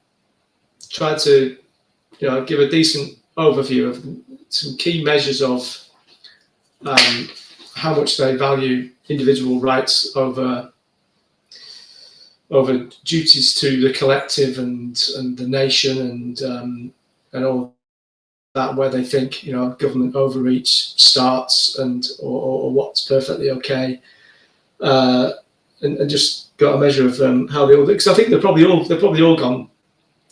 tried to give a decent overview of some key measures of how much they value individual rights over duties to the collective and the nation and all that, where they think government overreach starts or what's perfectly okay, and just got a measure of how they all, because I think they're probably all gone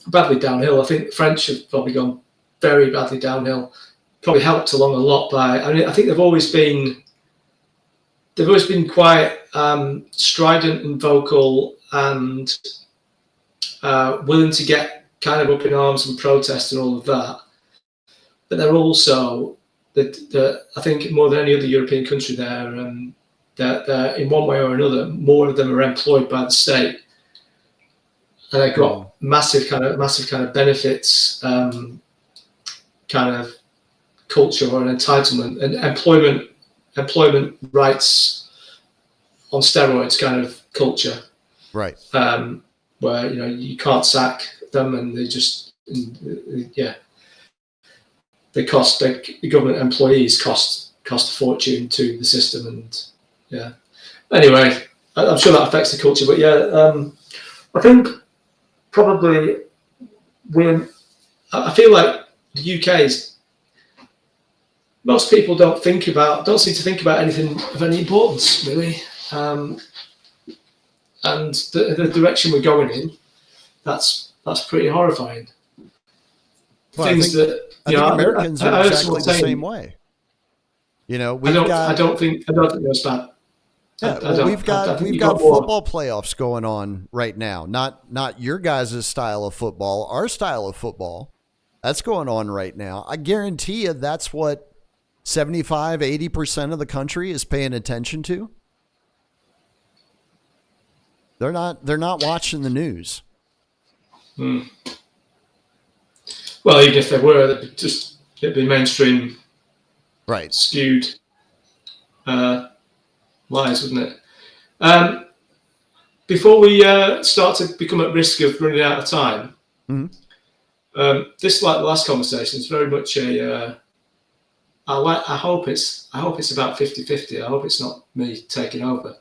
badly downhill. I think the French have probably gone very badly downhill, probably helped along a lot by. I think they've always been quite strident and vocal and willing to get kind of up in arms and protest and all of that. But they're also, I think more than any other European country, they're in one way or another, more of them are employed by the state, and they've got massive kind of benefits, kind of culture or an entitlement and employment rights on steroids kind of culture, right? Where you can't sack them, and they just they cost, the government employees cost a fortune to the system, and anyway, I'm sure that affects the culture, but I think probably I feel like the UK's, most people don't seem to think about anything of any importance, really, and the direction we're going in, that's pretty horrifying. Well, I think Americans are exactly the same way. I don't think that's bad. Yeah, we've got football playoffs going on right now. Not your guys' style of football, our style of football. That's going on right now. I guarantee you that's what 75, 80% of the country is paying attention to. They're not watching the news. Well, even if they were, it'd be mainstream, Right. skewed lies, wouldn't it? Before we start to become at risk of running out of time, this, like the last conversation, is very much a. I hope it's about 50-50. I hope it's not me taking over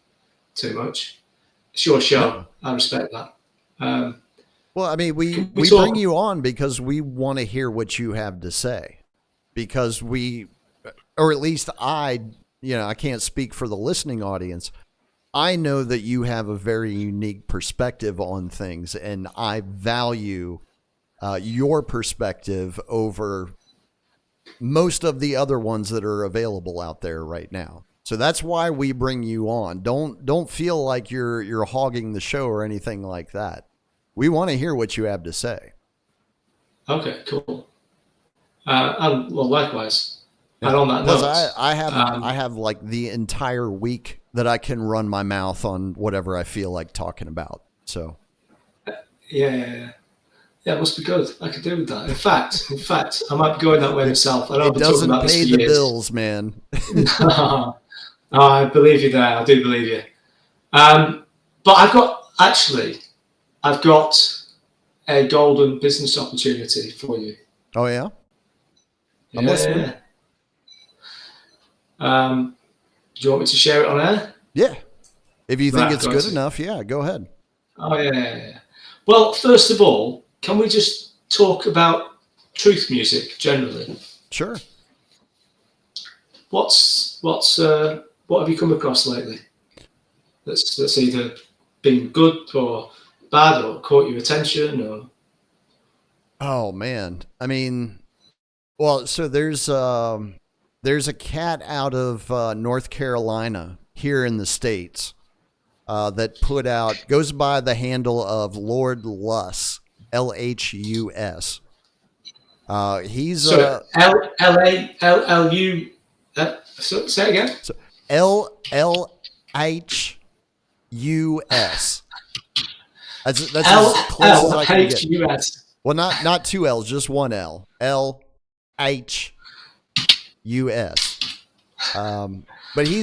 too much. It's your show. No. I respect that. Well, I mean, we bring you on because we want to hear what you have to say, because or at least I can't speak for the listening audience. I know that you have a very unique perspective on things, and I value your perspective over most of the other ones that are available out there right now. So that's why we bring you on. Don't feel like you're hogging the show or anything like that. We want to hear what you have to say. Okay, cool. Well, likewise. Yeah. And on that note, I have like the entire week that I can run my mouth on whatever I feel like talking about. So, yeah, it must be good. I could do with that. In fact, I might be going that way myself. I know it doesn't pay the bills, man. No, I believe you there. I do believe you. But I've got a golden business opportunity for you. Oh yeah. I'm listening. Do you want me to share it on air? Yeah. If you think it's good enough, yeah, go ahead. Oh, yeah. Well, first of all, can we just talk about truth music generally? Sure. What have you come across lately that's either been good or bad or caught your attention or? Oh man, I mean, well, so there's a cat out of North Carolina here in the States that goes by the handle of Lord Luss, LHUS. He's LLU. Say it again. So LLHUS. That's as close as I can get. Well, not two L's, just one L. LHUS. But he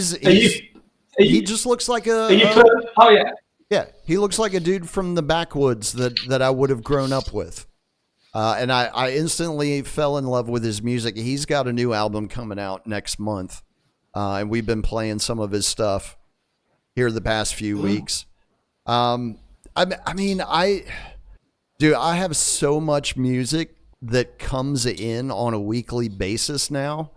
just looks like oh yeah. Yeah, he looks like a dude from the backwoods that I would have grown up with. And I instantly fell in love with his music. He's got a new album coming out next month. And we've been playing some of his stuff here the past few weeks. I have so much music that comes in on a weekly basis now.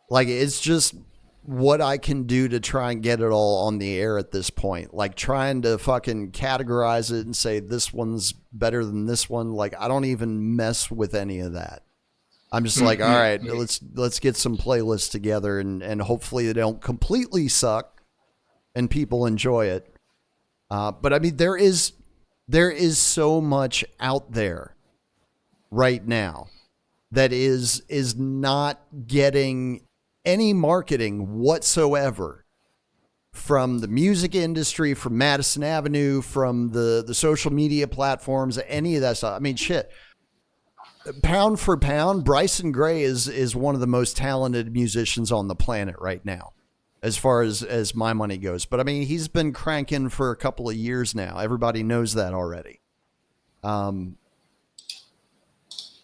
Like, it's just what I can do to try and get it all on the air at this point. Like, trying to fucking categorize it and say this one's better than this one. Like, I don't even mess with any of that. I'm just like, all right, let's get some playlists together and hopefully they don't completely suck and people enjoy it. But I mean, there is so much out there right now that is not getting any marketing whatsoever from the music industry, from Madison Avenue, from the social media platforms, any of that stuff. I mean, shit. Pound for pound, Bryson Gray is one of the most talented musicians on the planet right now, as far as my money goes. But I mean, he's been cranking for a couple of years now. Everybody knows that already. I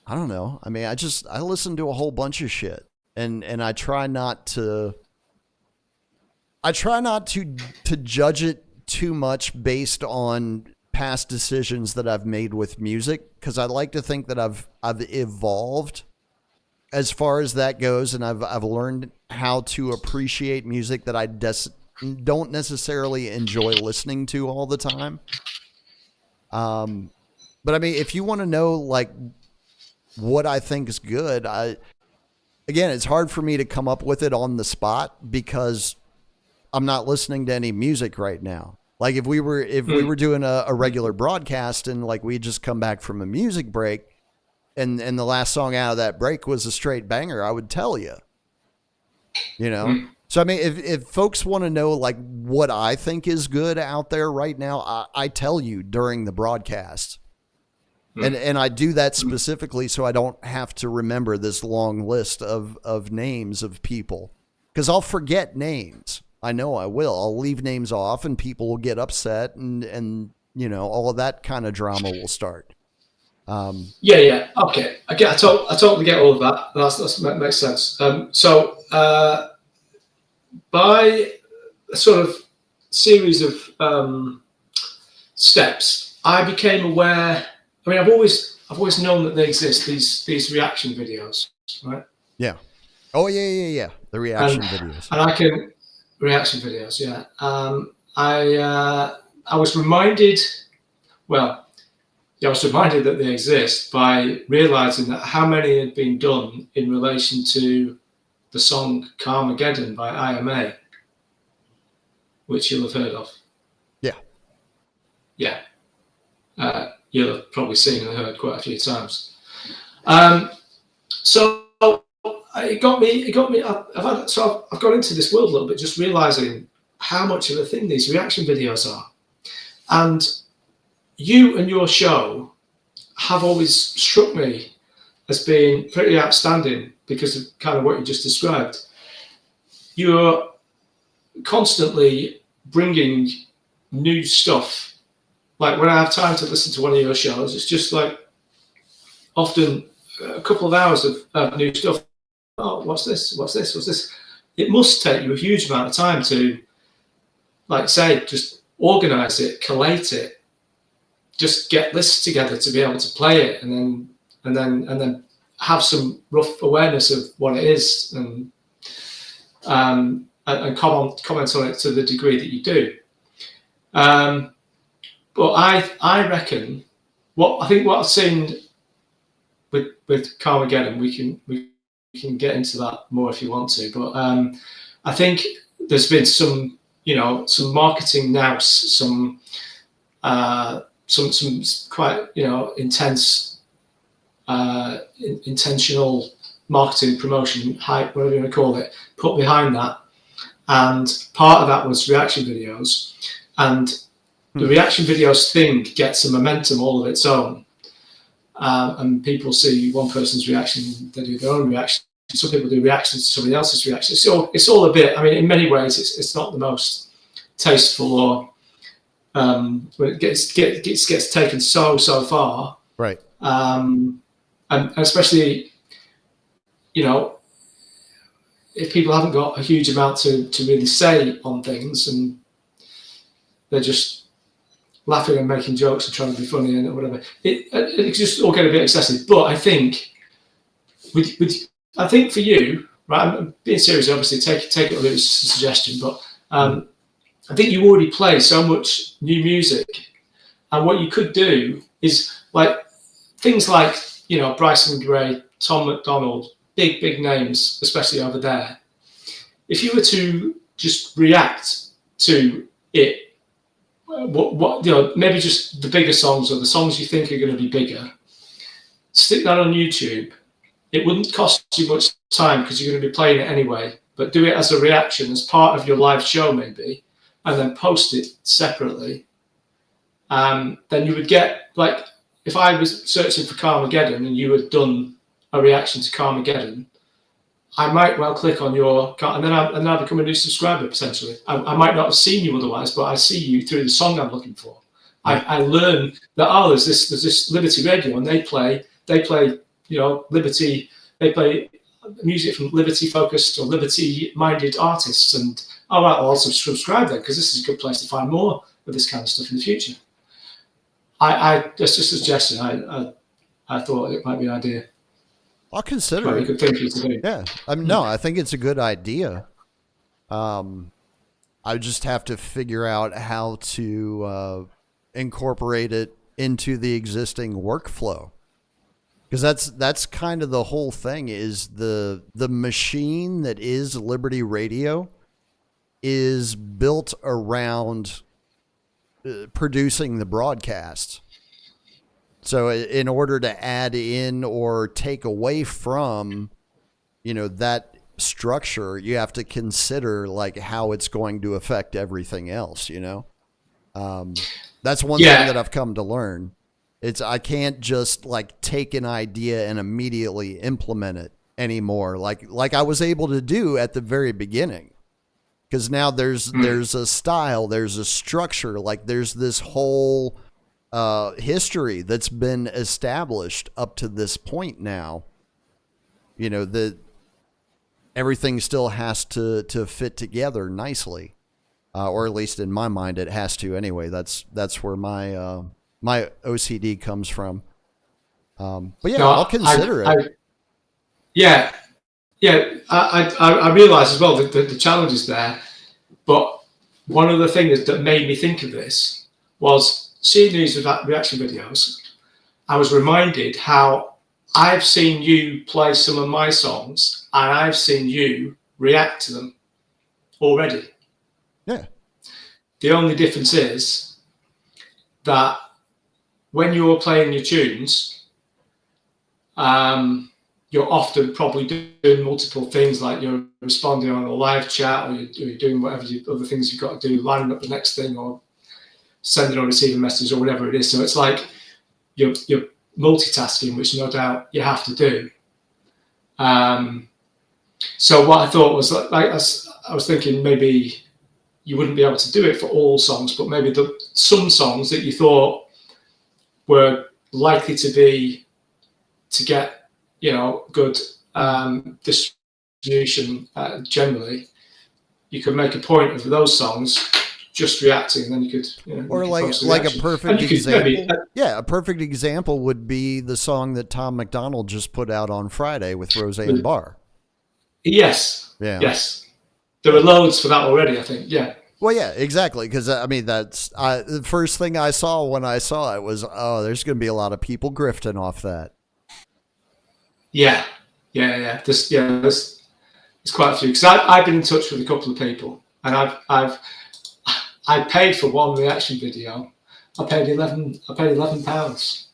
don't know. I mean, I listen to a whole bunch of shit, and I try not to judge it too much based on past decisions that I've made with music, because I like to think that I've evolved as far as that goes, and I've learned how to appreciate music that I don't necessarily enjoy listening to all the time. But I mean, if you want to know like what I think is good, again, it's hard for me to come up with it on the spot because I'm not listening to any music right now. Like if we were doing a regular broadcast and like we just come back from a music break and the last song out of that break was a straight banger, I would tell you, So, I mean, if folks want to know like what I think is good out there right now, I tell you during the broadcast. And I do that specifically so I don't have to remember this long list of names of people, because I'll forget names. I know I will. I'll leave names off and people will get upset and all of that kind of drama will start. Yeah. Okay. I totally get all of that. That makes sense. So by a sort of series of steps, I became aware. I mean, I've always known that they exist. These reaction videos, right? Yeah. Oh yeah. The reaction videos. And I can reaction videos. Yeah. I was reminded. Well, I was reminded that they exist by realizing that how many had been done in relation to the song "Carmageddon" by IMA, which you'll have heard of. Yeah. You'll have probably seen and heard quite a few times. So it got me. I've got into this world a little bit, just realizing how much of a thing these reaction videos are. And you and your show have always struck me as being pretty outstanding because of kind of what you just described. You're constantly bringing new stuff. Like when I have time to listen to one of your shows, it's just like often a couple of hours of new stuff. Oh, what's this? What's this? What's this? It must take you a huge amount of time to, like say, just organize it, collate it, just get lists together to be able to play it, and then have some rough awareness of what it is, and comment on it to the degree that you do. But I reckon what I've seen with Carmageddon, we can get into that more if you want to. But I think there's been some marketing nous, some quite intense intentional marketing, promotion, hype, whatever you want to call it, put behind that. And part of that was reaction videos, and the reaction videos thing gets a momentum all of its own. And people see one person's reaction, they do their own reaction. Some people do reactions to somebody else's reaction. It's all a bit. I mean, in many ways, it's not the most tasteful, or when it gets taken so far. Right. And especially, if people haven't got a huge amount to really say on things, and they're just laughing and making jokes and trying to be funny and whatever, it just all get a bit excessive. But I think I think for you, right, I'm being serious, obviously, take it or leave it as a suggestion, but I think you already play so much new music, and what you could do is like things like Bryson Gray, Tom McDonald, big names, especially over there. If you were to just react to it, maybe just the bigger songs or the songs you think are going to be bigger, stick that on YouTube. It wouldn't cost you much time because you're going to be playing it anyway, but do it as a reaction, as part of your live show maybe, and then post it separately. Then you would get, like, if I was searching for Carmageddon and you had done a reaction to Carmageddon, I might well click on your, and then I become a new subscriber potentially. I might not have seen you otherwise, but I see you through the song I'm looking for. I learn that there's this Liberty Radio, and they play Liberty. They play music from Liberty-focused or Liberty-minded artists, and right, I'll also subscribe then, because this is a good place to find more of this kind of stuff in the future. That's just a suggestion. I thought it might be an idea. I'll consider it. Good thing for you to do. Yeah, no, I think it's a good idea. I just have to figure out how to incorporate it into the existing workflow, because that's kind of the whole thing. Is the machine that is Liberty Radio is built around producing the broadcast. So in order to add in or take away from, that structure, you have to consider like how it's going to affect everything else, That's one thing that I've come to learn. I can't just like take an idea and immediately implement it anymore. Like I was able to do at the very beginning. Because now there's a style, there's a structure, like there's this whole history that's been established up to this point now. You know, that everything still has to fit together nicely, or at least in my mind, it has to anyway. That's where my my OCD comes from. But yeah, No, I'll consider it. Yeah, I realise as well that the challenge is there. But one of the things that made me think of this was seeing these reaction videos. I was reminded how I've seen you play some of my songs and I've seen you react to them already. Yeah. The only difference is that when you're playing your tunes, you're often probably doing multiple things, like you're responding on a live chat, or you're doing whatever other things you've got to do, lining up the next thing, or sending or receiving a message, or whatever it is. So it's like you're multitasking, which no doubt you have to do. So what I thought was, like I was thinking maybe you wouldn't be able to do it for all songs, but maybe some songs that you thought were likely to get, you know, good distribution generally, you could make a point of those songs just reacting, and then you could, you know, or you like a perfect example. maybe, yeah, a perfect example would be the song that Tom McDonald just put out on Friday with Roseanne Barr. Yes. Yeah. Yes. There were loads for that already, I think. Yeah. Well, yeah, exactly. Because I mean, that's the first thing I saw when I saw it was, oh, there's going to be a lot of people grifting off that. Yeah. There's quite a few, because I've been in touch with a couple of people, and I paid for one reaction video. I paid £11.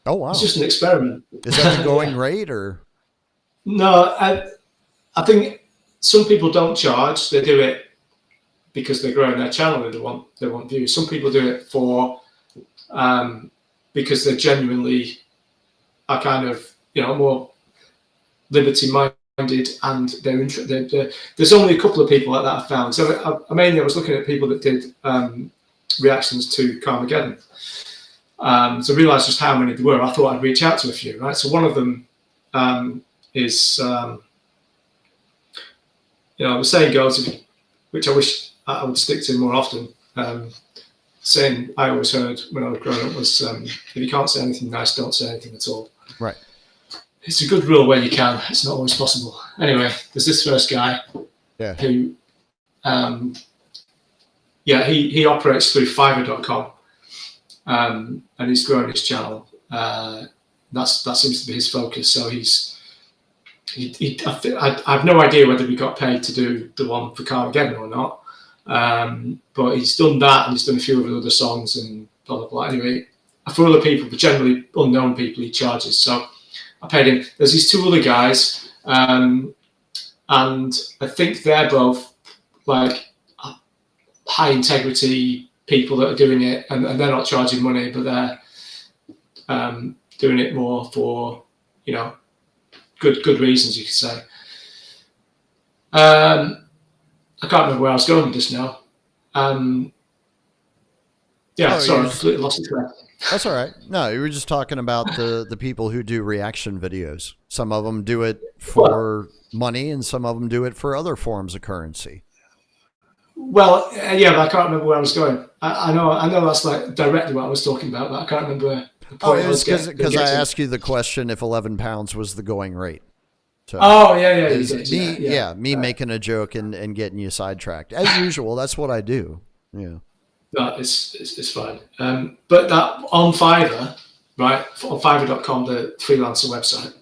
Oh wow! It's just an experiment. Is that the going rate, or? No, I think some people don't charge. They do it because they're growing their channel and they want views. Some people do it for because they genuinely are kind of, you know, more liberty minded, and they're interested. There's only a couple of people like that I found. So I mainly was looking at people that did reactions to Carmageddon. So I realised just how many there were. I thought I'd reach out to a few. Right. So one of them is, you know, the saying goes, which I wish I would stick to more often. Saying I always heard when I was growing up was, if you can't say anything nice, don't say anything at all. Right. It's a good rule where you can. It's not always possible. Anyway, there's this first guy who, he operates through Fiverr.com, and he's growing his channel. That seems to be his focus. So I have no idea whether he got paid to do the one for Carmageddon or not. But he's done that, and he's done a few of the other songs and blah, blah, blah. Anyway, for other people, but generally unknown people, he charges. So I paid him. There's these two other guys, and I think they're both like high integrity people that are doing it, and they're not charging money, but they're doing it more for, you know, good reasons, you could say. I can't remember where I was going with this now. Sorry, I completely lost it there. That's all right. No, you were just talking about the people who do reaction videos. Some of them do it for money, and some of them do it for other forms of currency. Well, yeah, but I can't remember where I was going. I know that's like directly what I was talking about, but I can't remember the point. It was because I asked you the question if £11 was the going rate. So me making a joke and getting you sidetracked as usual. That's what I do. Yeah. No, it's fine. But that on Fiverr, right? On Fiverr.com, the freelancer website,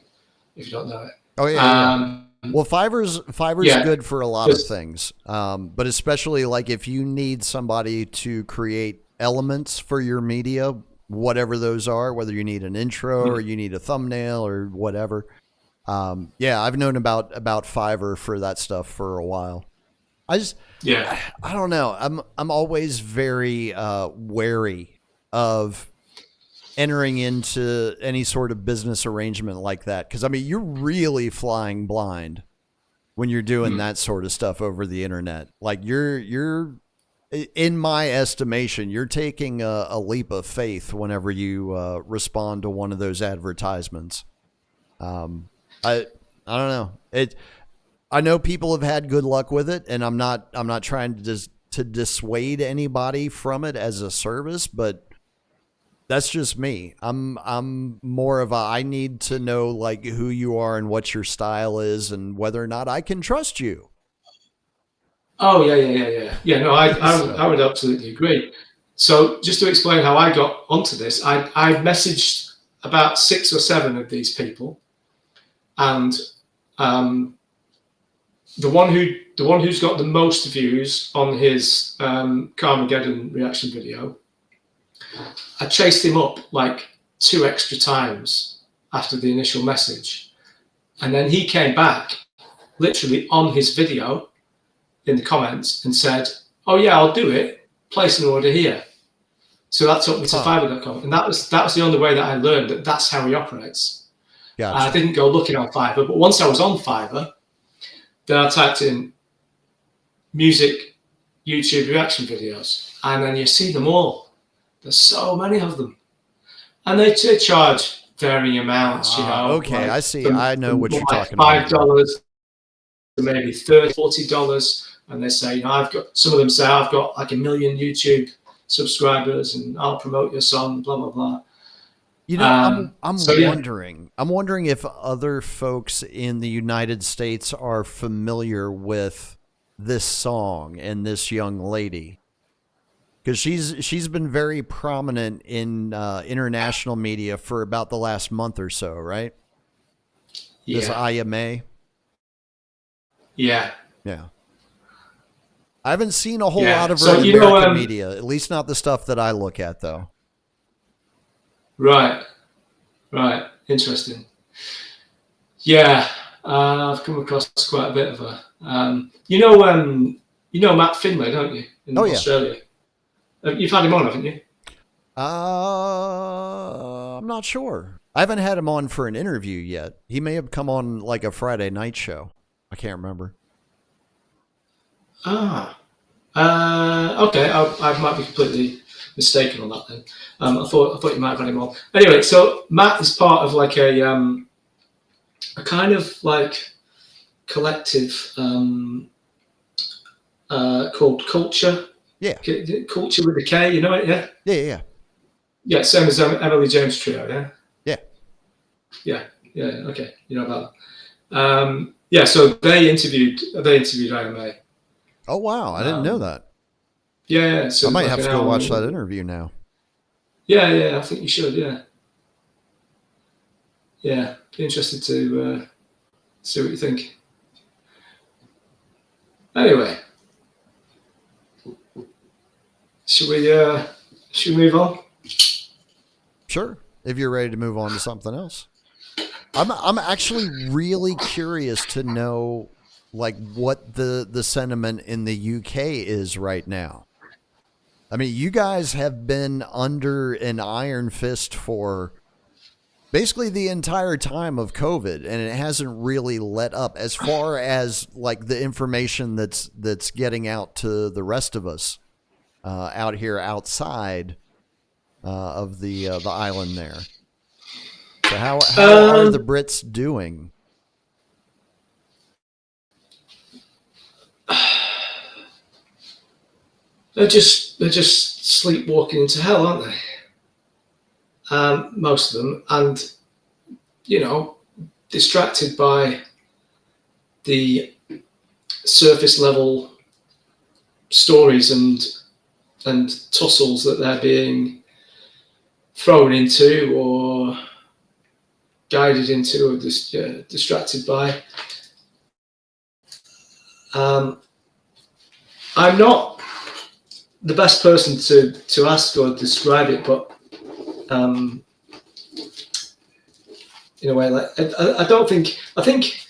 if you don't know it. Oh yeah. Well, Fiverr's good for a lot of things, but especially like if you need somebody to create elements for your media, whatever those are, whether you need an intro or you need a thumbnail or whatever. I've known about Fiverr for that stuff for a while. I don't know. I'm always very wary of entering into any sort of business arrangement like that? Because I mean, you're really flying blind when you're doing that sort of stuff over the internet. Like you're in my estimation, you're taking a leap of faith whenever you respond to one of those advertisements. I don't know. I know people have had good luck with it, and I'm not trying to dissuade anybody from it as a service, but that's just me. I'm more of I need to know like who you are and what your style is and whether or not I can trust you. Oh yeah. No, So, I would absolutely agree. So just to explain how I got onto this, I messaged about 6 or 7 of these people, and um, the one who's got the most views on his Carmageddon reaction video, I chased him up like 2 extra times after the initial message, and then he came back literally on his video in the comments and said, "Oh yeah, I'll do it. Place an order here." So that took me to Fiverr.com, and that was the only way that I learned that that's how he operates. gotcha. I didn't go looking on Fiverr, but once I was on Fiverr, then I typed in music YouTube reaction videos, and then you see them all. There's so many of them, and they charge varying amounts. Okay, like I see. I know what you're talking about. $5 to maybe $30, $40, and they say, some of them say I've got like 1 million YouTube subscribers, and I'll promote your song, blah blah blah. I'm wondering if other folks in the United States are familiar with this song and this young lady, because she's been very prominent in international media for about the last month or so, right? This IMA. Yeah. I haven't seen a whole lot of her in American media, at least not the stuff that I look at, though. Right. Interesting. Yeah, I've come across quite a bit of her. You know Matt Finlay, don't you? In Australia. You've had him on, haven't you? I'm not sure. I haven't had him on for an interview yet. He may have come on like a Friday night show. I can't remember. Okay. I might be completely mistaken on that then. I thought you might have had him on. Anyway, so Matt is part of like a kind of like collective called Culture. Yeah. Culture with a K, you know it, yeah? Yeah. Yeah, same as Emily James Trio, yeah? Yeah. Yeah, okay. You know about that. Yeah, so they interviewed IMA. Oh wow, I didn't know that. Yeah, so I might have to go watch that interview now. Yeah, I think you should. Yeah, be interested to see what you think. Anyway, should we move on? Sure, if you're ready to move on to something else. I'm actually really curious to know like what the sentiment in the UK is right now. I mean, you guys have been under an iron fist for basically the entire time of COVID, and it hasn't really let up as far as like the information that's getting out to the rest of us out here outside of the island there. So how are the Brits doing? They're just sleepwalking into hell, aren't they? Most of them, and distracted by the surface level stories and tussles that they're being thrown into or guided into or distracted by. I'm not the best person to ask or describe it, but in a way, like I think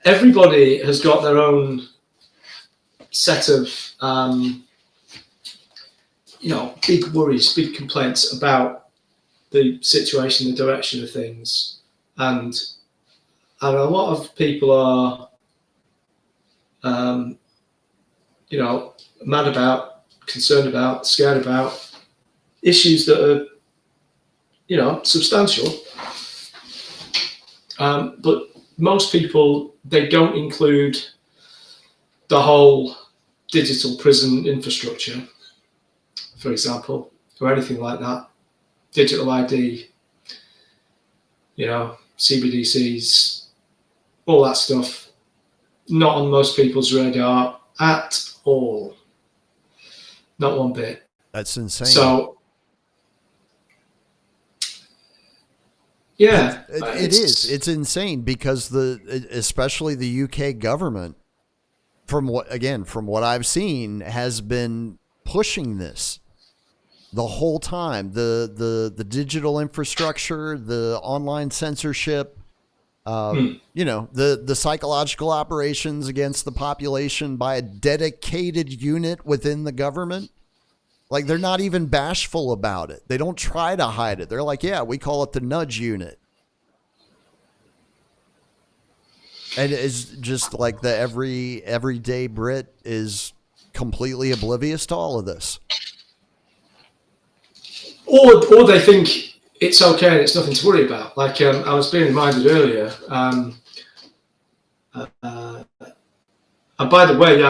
everybody has got their own set of big worries, big complaints about the situation, the direction of things, and a lot of people are, mad about, concerned about, scared about issues that are, substantial. But most people, they don't include the whole digital prison infrastructure, for example, or anything like that. Digital ID, CBDCs, all that stuff, not on most people's radar at all. Not one bit. That's insane. So, yeah, it is. It's insane because especially the UK government, from what I've seen, has been pushing this the whole time. The digital infrastructure, the online censorship, the psychological operations against the population by a dedicated unit within the government. Like, they're not even bashful about it. They don't try to hide it. They're like, yeah, we call it the nudge unit. And it's just like the everyday Brit is completely oblivious to all of this. Or they think it's okay and it's nothing to worry about. Like, I was being reminded earlier. And by the way,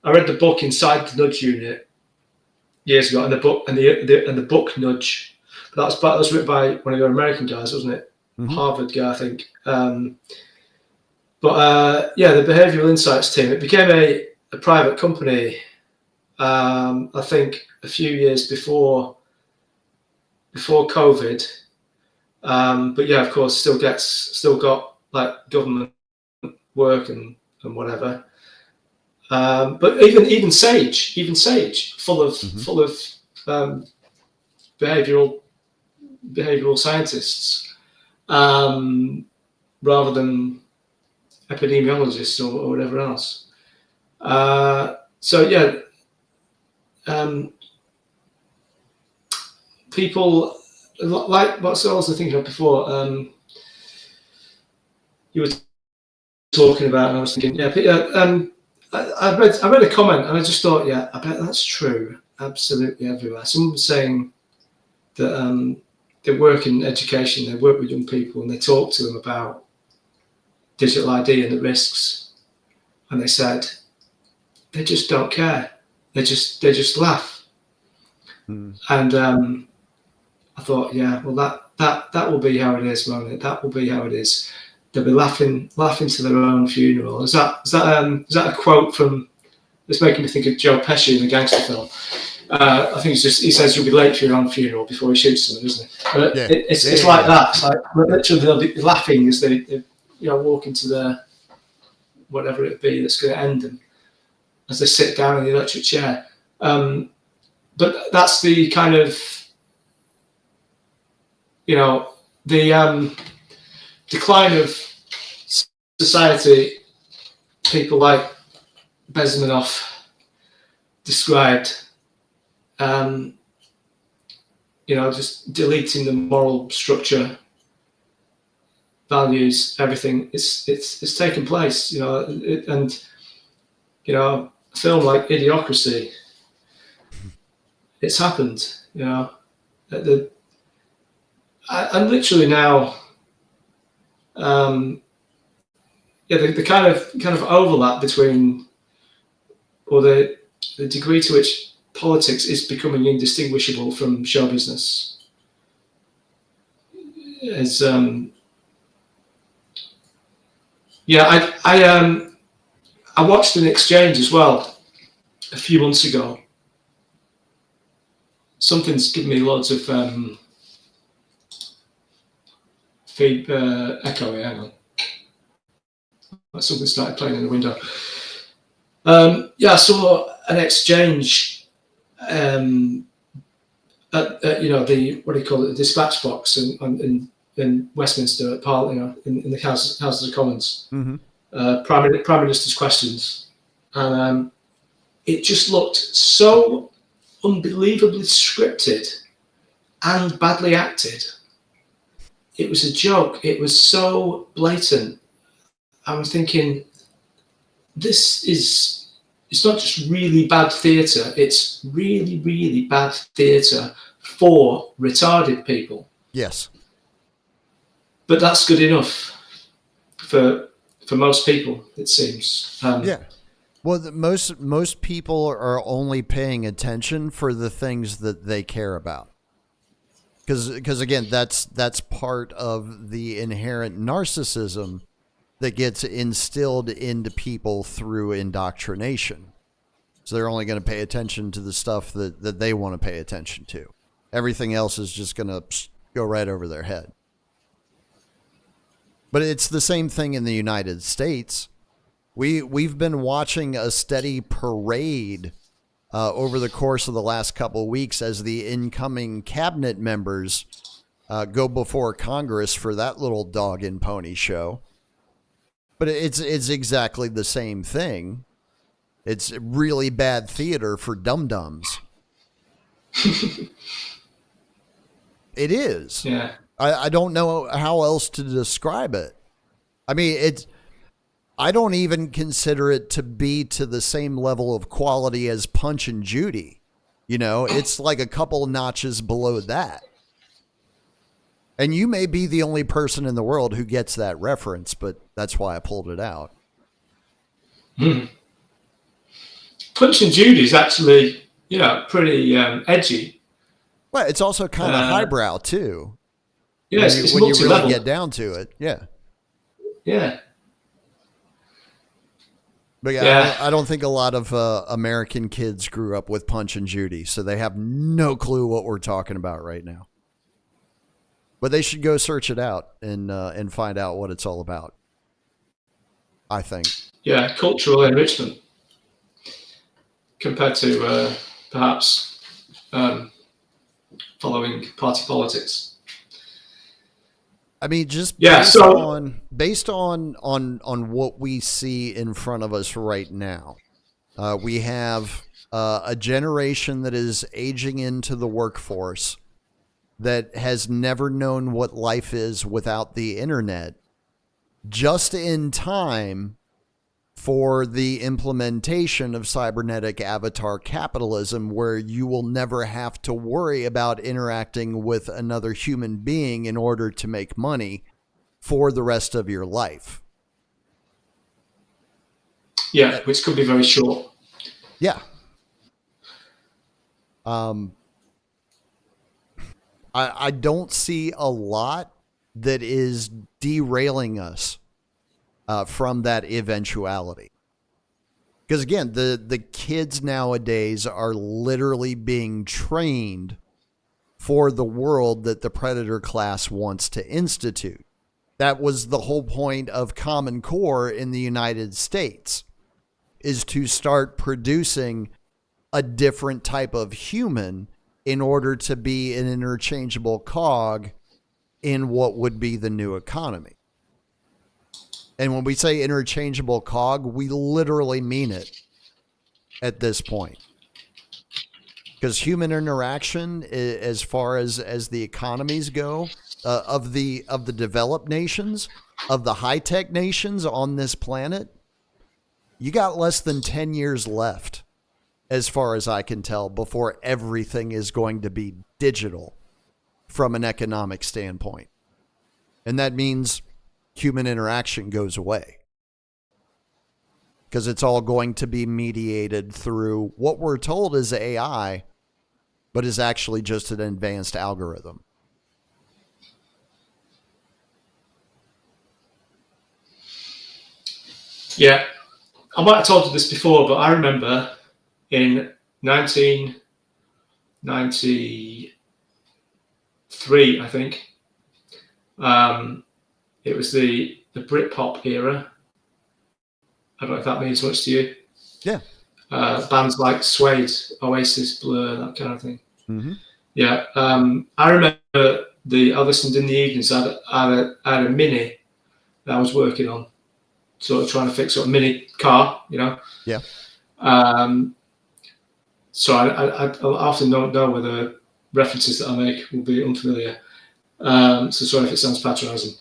I read the book Inside the Nudge Unit years ago, and the book Nudge. But that was written by one of your American guys, wasn't it? Mm-hmm. Harvard guy, I think. The Behavioral Insights team. It became a private company. I think a few years before COVID. But yeah, of course, still got like government work and whatever. But even Sage, full of behavioral scientists, rather than epidemiologists or whatever else. People like what I was thinking of before. You were talking about, and I was thinking, I read a comment and I just thought, yeah, I bet that's true. Absolutely everywhere. Someone was saying that they work in education, they work with young people, and they talk to them about digital ID and the risks, and they said they just don't care. They just laugh. And I thought, yeah, well that will be how it is, won't it? That will be how it is. They'll be laughing to their own funeral. Is that a quote from? It's making me think of Joe Pesci in the gangster film. I think he says you'll be late for your own funeral before he shoots someone, doesn't he? But it's like that. It's like literally they'll be laughing as they walk into the whatever it be that's going to end them as they sit down in the electric chair. But that's the kind of the decline of society. People like Bezmenov described. Just deleting the moral structure, values, everything. It's taken place, and a film like Idiocracy, it's happened, and literally now, the kind of overlap between, or the degree to which politics is becoming indistinguishable from show business is I watched an exchange as well a few months ago. Something's given me loads of echo here. Hang on. Something started playing in the window. I saw an exchange at the what do you call it, the dispatch box in Westminster at Parliament, in the Houses of Commons. Mm-hmm. Prime Minister's questions, and it just looked so unbelievably scripted and badly acted. It was a joke. It was so blatant. I was thinking, this is, it's not just really bad theatre, it's really, really bad theatre for retarded people. Yes. But that's good enough for most people, it seems. Yeah. Well, most people are only paying attention for the things that they care about. Because again, that's part of the inherent narcissism that gets instilled into people through indoctrination. So they're only going to pay attention to the stuff that they want to pay attention to. Everything else is just going to go right over their head. But it's the same thing in the United States. We've been watching a steady parade over the course of the last couple of weeks as the incoming cabinet members go before Congress for that little dog and pony show. But it's exactly the same thing. It's really bad theater for dum-dums. It is. Yeah. I don't know how else to describe it. I mean, I don't even consider it to be to the same level of quality as Punch and Judy. You know, it's like a couple notches below that. And you may be the only person in the world who gets that reference, but that's why I pulled it out. Punch and Judy is actually, pretty edgy. Well, it's also kind of highbrow too. Yes, when you really get down to it, yeah. Yeah. But yeah, I don't think a lot of American kids grew up with Punch and Judy, so they have no clue what we're talking about right now. But they should go search it out and find out what it's all about, I think. Yeah, cultural enrichment compared to perhaps following party politics. I mean, just based on what we see in front of us right now, we have a generation that is aging into the workforce that has never known what life is without the internet, just in time for the implementation of cybernetic avatar capitalism, where you will never have to worry about interacting with another human being in order to make money for the rest of your life. Yeah, which could be very short. Yeah. I don't see a lot that is derailing us from that eventuality. Because again, the kids nowadays are literally being trained for the world that the predator class wants to institute. That was the whole point of Common Core in the United States, is to start producing a different type of human in order to be an interchangeable cog in what would be the new economy. And when we say interchangeable cog, we literally mean it at this point. Because human interaction, as far as the economies go, of the developed nations, of the high-tech nations on this planet, you got less than 10 years left, as far as I can tell, before everything is going to be digital from an economic standpoint. And that means human interaction goes away, because it's all going to be mediated through what we're told is AI, but is actually just an advanced algorithm. Yeah. I might have told you this before, but I remember in 1993, I think, it was the Britpop era. I don't know if that means much to you. Yeah. Bands like Suede, Oasis, Blur, that kind of thing. Mm-hmm. Yeah. I remember I listened in the evenings. I had a Mini that I was working on, sort of trying to fix up a mini car, Yeah. So I often don't know whether references that I make will be unfamiliar. So sorry if it sounds patronising.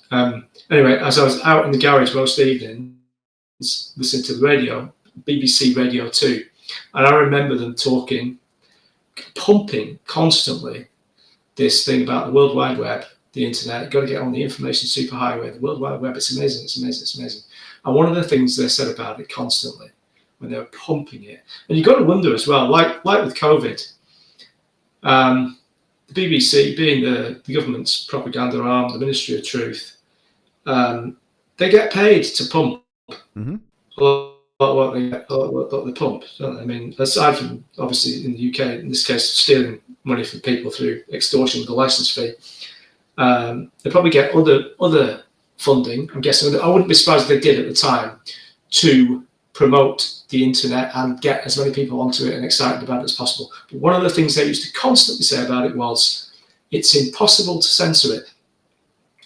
Anyway, as I was out in the garage most evenings, listening to the radio, BBC Radio 2, and I remember them talking, pumping constantly this thing about the World Wide Web, the internet. You've got to get on the information superhighway, the World Wide Web. It's amazing, it's amazing, it's amazing. And one of the things they said about it constantly when they were pumping it, and you've got to wonder as well, like with COVID, the BBC, being the government's propaganda arm, the Ministry of Truth, they get paid to pump a lot what they pump, don't they? I mean, aside from obviously in the UK, in this case, stealing money from people through extortion with a license fee, they probably get other funding. I'm guessing. I wouldn't be surprised if they did at the time to promote the internet and get as many people onto it and excited about it as possible. But one of the things they used to constantly say about it was, it's impossible to censor it.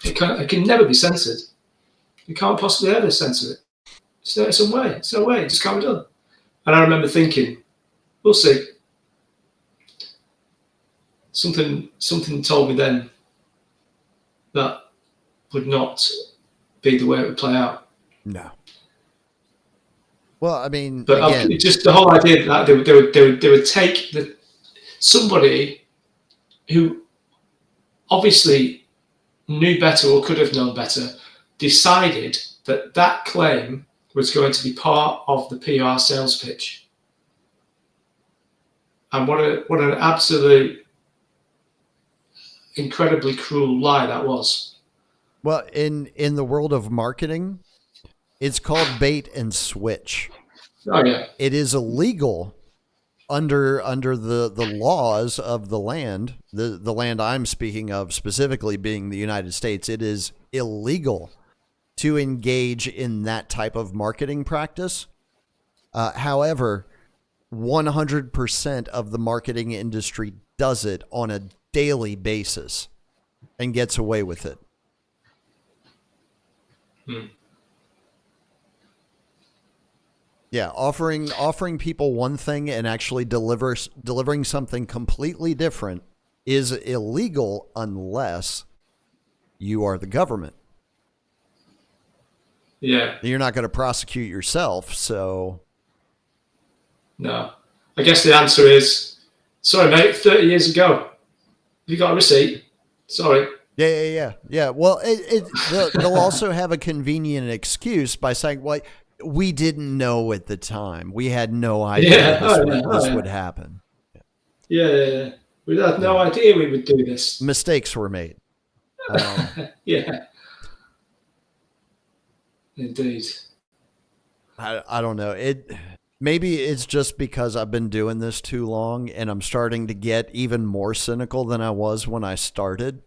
It can never be censored. You can't possibly ever censor it. It's no way. It's no way. It just can't be done. And I remember thinking, we'll see. Something told me then that would not be the way it would play out. No. Well, I mean, but again, just the whole idea that they would take somebody who obviously knew better or could have known better, decided that claim was going to be part of the PR sales pitch. And what an absolute incredibly cruel lie that was. Well, in the world of marketing, it's called bait and switch. Oh yeah. It is illegal under the laws of the land, the land I'm speaking of specifically being the United States. It is illegal to engage in that type of marketing practice. However, 100% of the marketing industry does it on a daily basis and gets away with it. Yeah, offering people one thing and actually delivering something completely different is illegal unless you are the government. Yeah. You're not going to prosecute yourself, so... No. I guess the answer is, sorry, mate, 30 years ago. You got a receipt? Sorry. Yeah. Well, they'll also have a convenient excuse by saying, well, we didn't know at the time. We had no idea this would happen. Yeah. We had no idea we would do this. Mistakes were made. Yeah. Indeed. I don't know. Maybe it's just because I've been doing this too long and I'm starting to get even more cynical than I was when I started.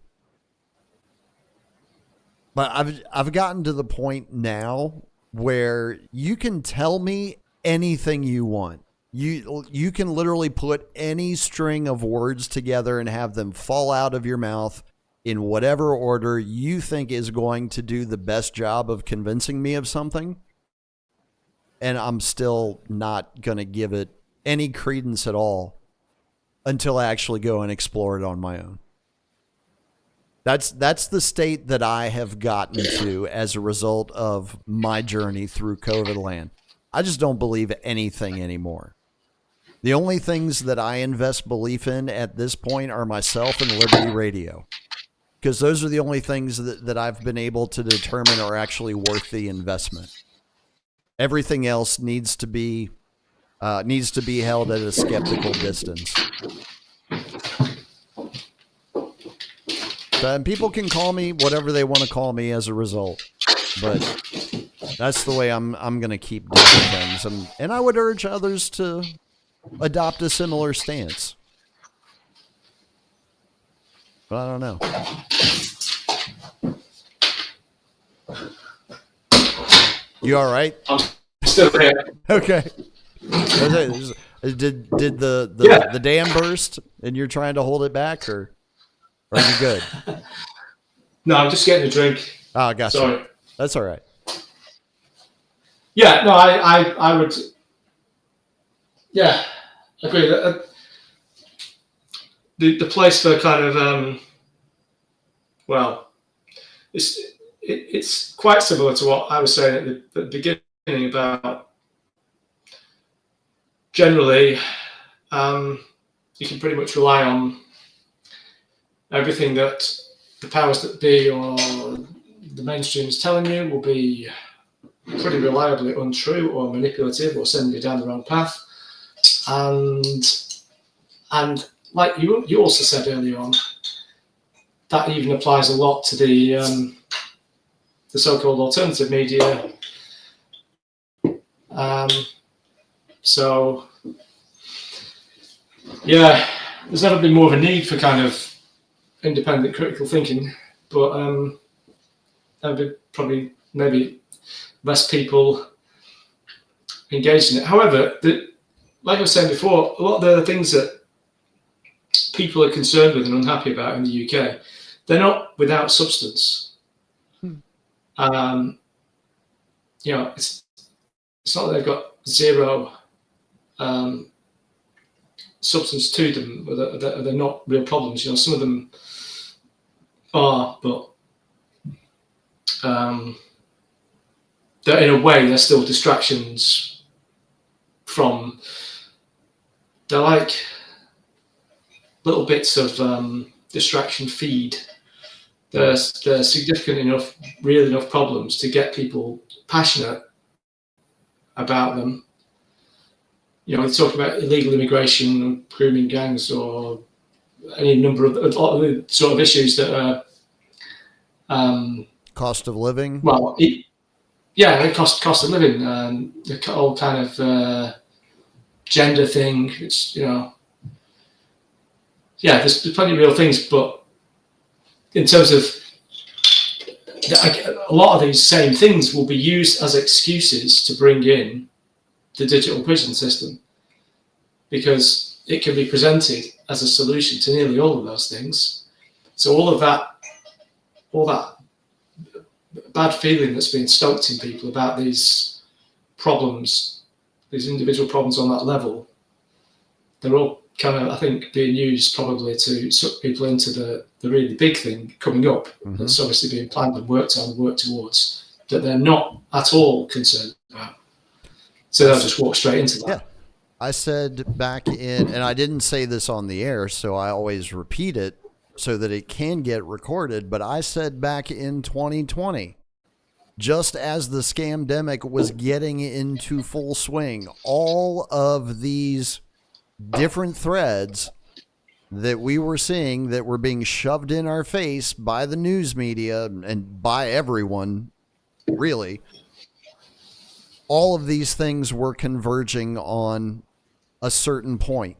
But I've gotten to the point now where you can tell me anything you want. You can literally put any string of words together and have them fall out of your mouth in whatever order you think is going to do the best job of convincing me of something. And I'm still not going to give it any credence at all until I actually go and explore it on my own. That's the state that I have gotten to as a result of my journey through covidland. I just don't believe anything anymore. The only things that I invest belief in at this point are myself and Liberty Radio, because those are the only things that I've been able to determine are actually worth the investment. Everything else needs to be held at a skeptical distance. And people can call me whatever they want to call me as a result, but that's the way I'm going to keep doing things. And I would urge others to adopt a similar stance. But I don't know. You all right? I'm still there. Okay. Did the dam burst and you're trying to hold it back, or are you good? No, I'm just getting a drink. Oh, gotcha. Sorry. That's all right. Yeah, no, I would. Yeah, agree. the place for kind of well, it's quite similar to what I was saying at the beginning about generally you can pretty much rely on everything that the powers that be or the mainstream is telling you will be pretty reliably untrue or manipulative or sending you down the wrong path. And like you also said earlier on, that even applies a lot to the so-called alternative media. So yeah, there's never been more of a need for kind of independent critical thinking, but there'll be probably maybe less people engaged in it. However, like I was saying before, a lot of the things that people are concerned with and unhappy about in the UK, they're not without substance. It's not that they've got zero substance to them, or they're not real problems. Some of them are, but in a way they're still distractions from. They're like little bits of distraction feed. They're significant enough, real enough problems to get people passionate about them. They talk about illegal immigration, grooming gangs, or any number of a lot of the sort of issues that are cost of living. Well, the cost of living, the whole kind of gender thing. It's there's plenty of real things, but in terms of a lot of these same things will be used as excuses to bring in the digital prison system, because it can be presented as a solution to nearly all of those things. So all that bad feeling that's being stoked in people about these problems, these individual problems on that level, they're all kind of, I think, being used probably to suck people into the really big thing coming up. Mm-hmm. That's obviously being planned and worked on and worked towards, that they're not at all concerned about. So they'll just walk straight into that. Yeah. I said back in, and I didn't say this on the air, so I always repeat it so that it can get recorded, but I said back in 2020, just as the scamdemic was getting into full swing, all of these different threads that we were seeing that were being shoved in our face by the news media and by everyone, really, all of these things were converging on a certain point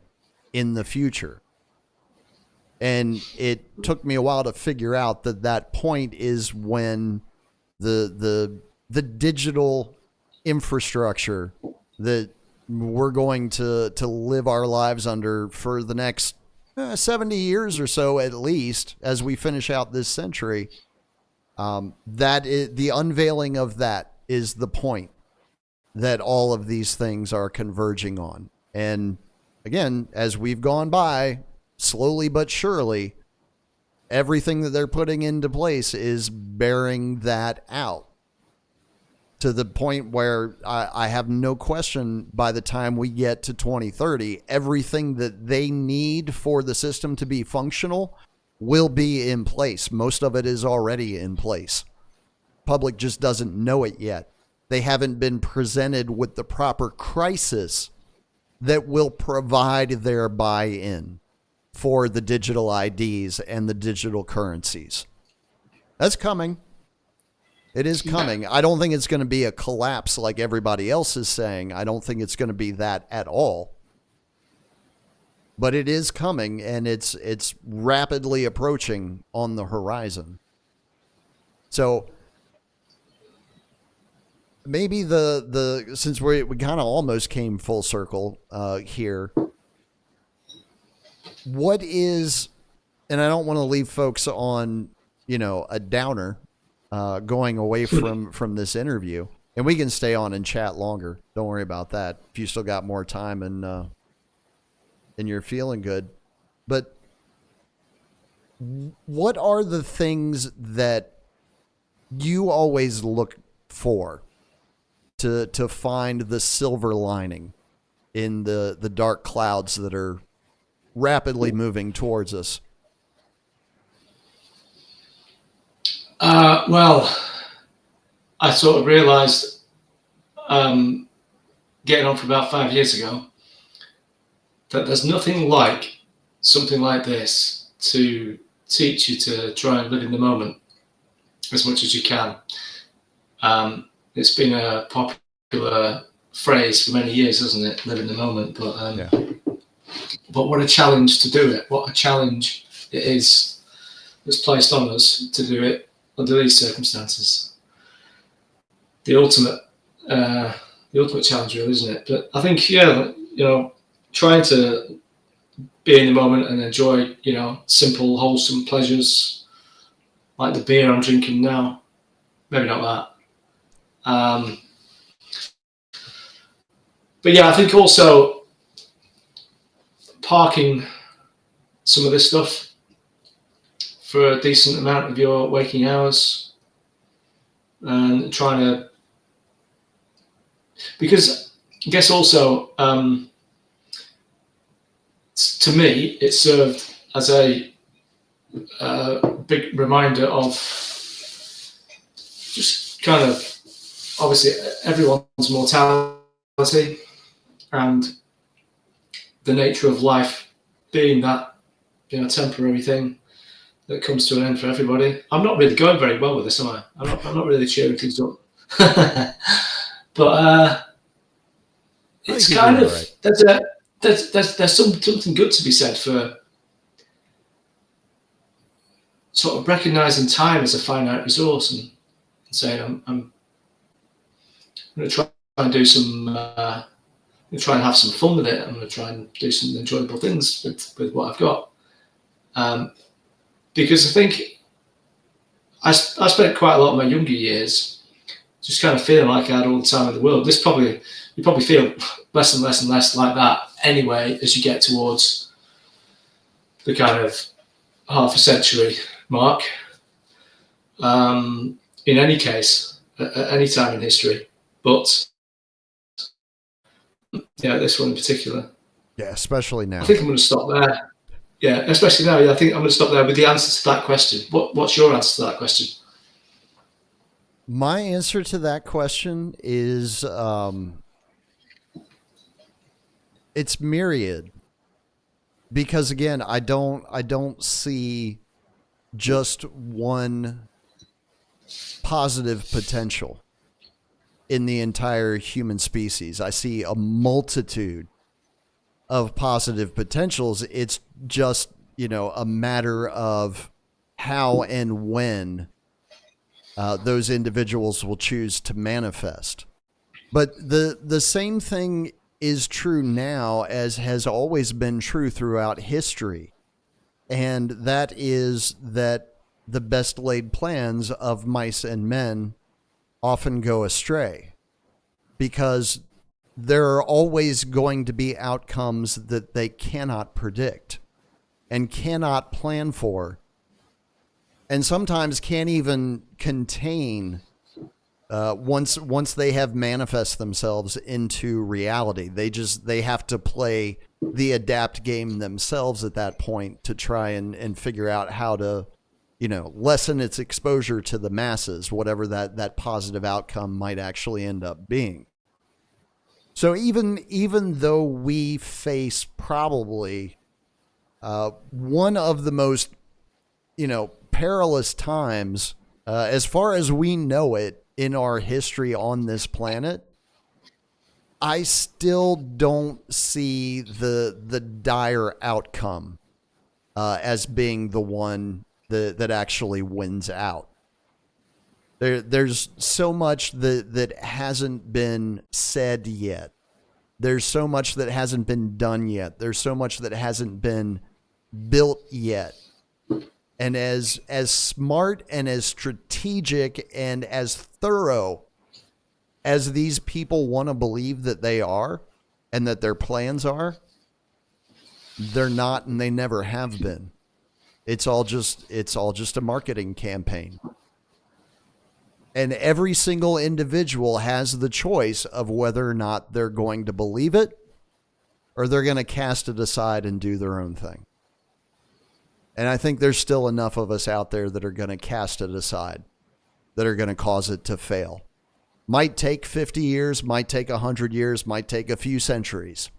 in the future. And it took me a while to figure out that point is when the digital infrastructure that we're going to live our lives under for the next 70 years or so, at least, as we finish out this century, the unveiling of that is the point that all of these things are converging on. And again, as we've gone by, slowly but surely, everything that they're putting into place is bearing that out to the point where I have no question by the time we get to 2030, everything that they need for the system to be functional will be in place. Most of it is already in place. Public just doesn't know it yet. They haven't been presented with the proper crisis that will provide their buy-in for the digital IDs and the digital currencies. That's coming. It is coming. I don't think it's going to be a collapse like everybody else is saying. I don't think it's going to be that at all. But it is coming, and it's rapidly approaching on the horizon. So maybe since we kind of almost came full circle here, what is, and I don't want to leave folks on, a downer going away from this interview, and we can stay on and chat longer. Don't worry about that. If you still got more time and you're feeling good, but what are the things that you always look for to find the silver lining in the dark clouds that are rapidly moving towards us? Well, I sort of realised, getting on for about 5 years ago, that there's nothing like something like this to teach you to try and live in the moment as much as you can. It's been a popular phrase for many years, hasn't it? Live in the moment. But what a challenge to do it. What a challenge it is that's placed on us to do it under these circumstances. The ultimate challenge, really, isn't it? But I think, trying to be in the moment and enjoy, simple, wholesome pleasures like the beer I'm drinking now. Maybe not that. But yeah, I think also parking some of this stuff for a decent amount of your waking hours and trying to, because I guess also, to me, it served as a big reminder of just kind of, obviously, everyone's mortality and the nature of life being that, temporary thing that comes to an end for everybody. I'm not really going very well with this, am I? I'm not really cheering things up. But it's kind of, right. There's something good to be said for sort of recognizing time as a finite resource and saying, I'm going to try and do some, I'm going to try and have some fun with it. I'm going to try and do some enjoyable things with what I've got. Because I think I spent quite a lot of my younger years just kind of feeling like I had all the time in the world. You probably feel less and less and less like that anyway as you get towards the kind of half a century mark. In any case, at any time in history, but yeah, this one in particular. Yeah, especially now. I think I'm going to stop there. Yeah, especially now. Yeah, I think I'm going to stop there with the answer to that question. What's your answer to that question? My answer to that question is it's myriad, because again, I don't see just one positive potential in the entire human species. I see a multitude of positive potentials. It's just, a matter of how and when those individuals will choose to manifest. But the same thing is true now as has always been true throughout history. And that is that the best laid plans of mice and men often go astray, because there are always going to be outcomes that they cannot predict and cannot plan for, and sometimes can't even contain once they have manifest themselves into reality. They have to play the adapt game themselves at that point to try and figure out how to, lessen its exposure to the masses, whatever that positive outcome might actually end up being. So even though we face probably one of the most, perilous times, as far as we know it, in our history on this planet, I still don't see the dire outcome as being the one that actually wins out. There's so much that hasn't been said yet. There's so much that hasn't been done yet. There's so much that hasn't been built yet. And as smart and as strategic and as thorough as these people want to believe that they are and that their plans are, they're not, and they never have been. It's all just a marketing campaign. And every single individual has the choice of whether or not they're going to believe it or they're going to cast it aside and do their own thing. And I think there's still enough of us out there that are going to cast it aside, that are going to cause it to fail. Might take 50 years, might take 100 years, might take a few centuries.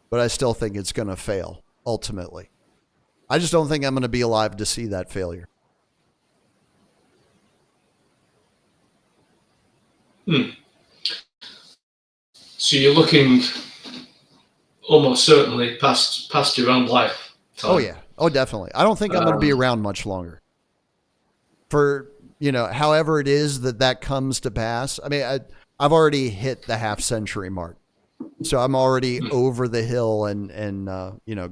But I still think it's going to fail, ultimately. I just don't think I'm going to be alive to see that failure. So you're looking almost certainly past your own life. Oh, yeah. Oh, definitely. I don't think I'm going to be around much longer. For, however it is that comes to pass. I mean, I've already hit the half-century mark. So I'm already over the hill and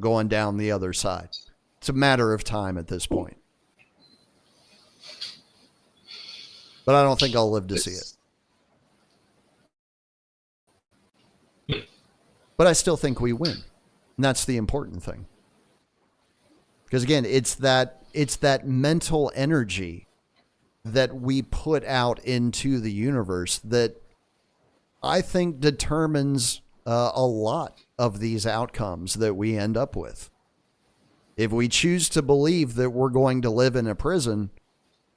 going down the other side. It's a matter of time at this point. But I don't think I'll live to see it. But I still think we win. And that's the important thing. Because again, it's that mental energy that we put out into the universe that I think determines a lot of these outcomes that we end up with. If we choose to believe that we're going to live in a prison,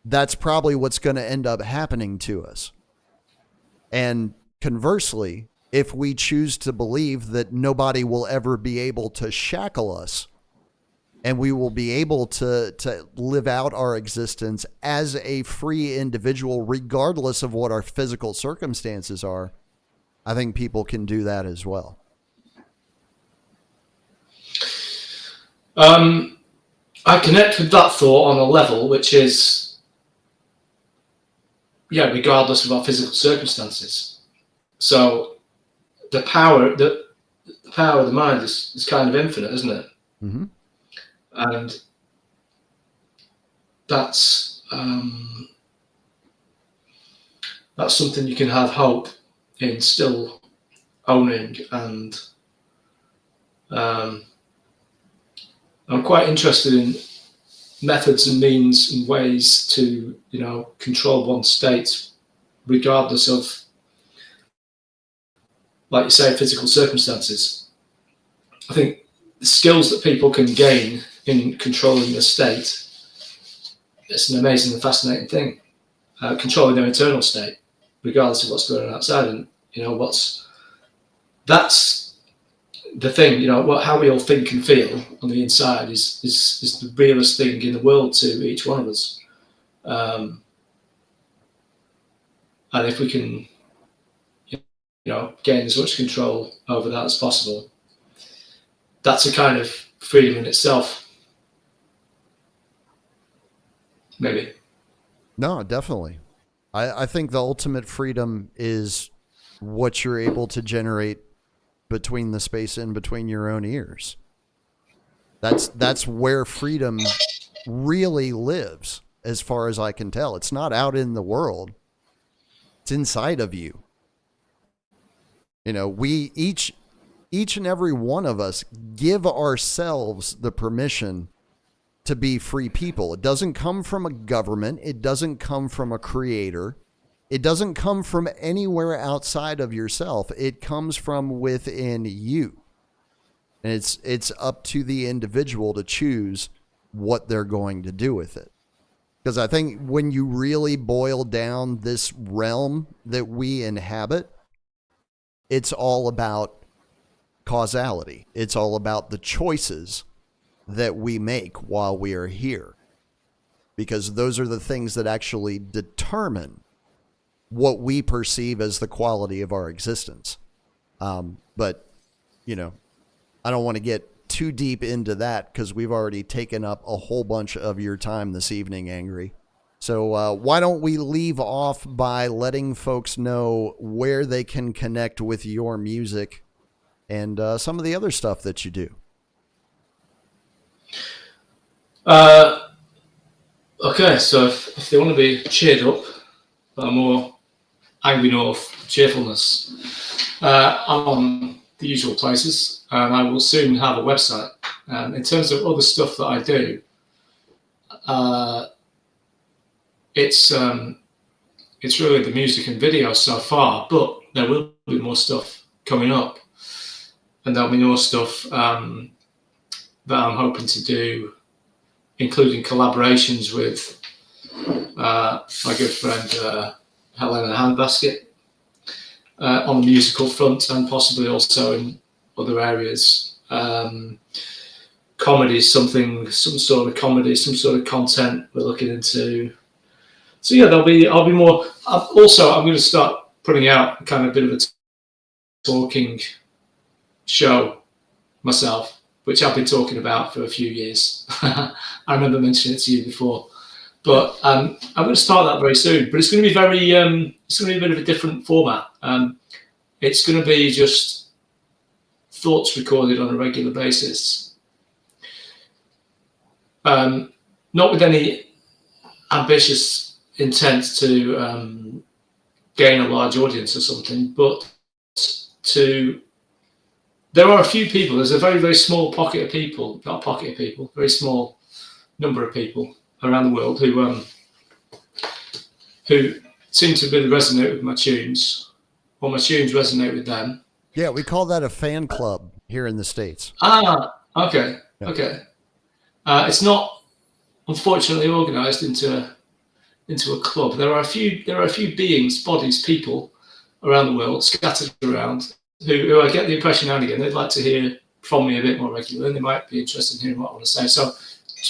that's probably what's going to end up happening to us. And conversely, if we choose to believe that nobody will ever be able to shackle us and we will be able to live out our existence as a free individual, regardless of what our physical circumstances are, I think people can do that as well. I connect with that thought on a level which is, regardless of our physical circumstances. So the power of the mind is kind of infinite, isn't it? Mm-hmm. And that's something you can have hope in still owning. And I'm quite interested in methods and means and ways to, control one's state, regardless of, like you say, physical circumstances. I think the skills that people can gain in controlling their state, it's an amazing and fascinating thing. Controlling their internal state, regardless of what's going on outside, and that's the thing. How we all think and feel on the inside is the realest thing in the world to each one of us. And if we can, gain as much control over that as possible, that's a kind of freedom in itself. Maybe. No, definitely. I think the ultimate freedom is what you're able to generate between the space in between your own ears. That's where freedom really lives, as far as I can tell. It's not out in the world. It's inside of you. We each and every one of us give ourselves the permission to be free people. It doesn't come from a government. It doesn't come from a creator. It doesn't come from anywhere outside of yourself. It comes from within you. And it's up to the individual to choose what they're going to do with it. Because I think when you really boil down this realm that we inhabit, it's all about causality. It's all about the choices that we make while we are here. Because those are the things that actually determine what we perceive as the quality of our existence. But, I don't want to get too deep into that because we've already taken up a whole bunch of your time this evening, Angry. So why don't we leave off by letting folks know where they can connect with your music and some of the other stuff that you do. Okay, so if they want to be cheered up by more angry north cheerfulness, I'm on the usual places, and I will soon have a website. In terms of other stuff that I do, uh, it's really the music and video so far, but there will be more stuff coming up, and there'll be more stuff that I'm hoping to do, including collaborations with my good friend Helena Handbasket on the musical front, and possibly also in other areas. Comedy, some sort of comedy, some sort of content we're looking into. So yeah, I'll be more. Also, I'm going to start putting out kind of a bit of a talking show myself, which I've been talking about for a few years. I remember mentioning it to you before, but I'm going to start that very soon. But it's going to be it's going to be a bit of a different format. It's going to be just thoughts recorded on a regular basis, not with any ambitious intent to gain a large audience or something, but there are a few people, there's a very, very small pocket of people, not pocket of people, very small number of people around the world who seem to really resonate with my tunes, or my tunes resonate with them. Yeah, we call that a fan club here in the States. Okay, yeah. Okay. It's not, unfortunately, organised into a club. There are a few beings, bodies, people around the world, scattered around, who I get the impression now and again they'd like to hear from me a bit more regularly, and they might be interested in hearing what I want to say. So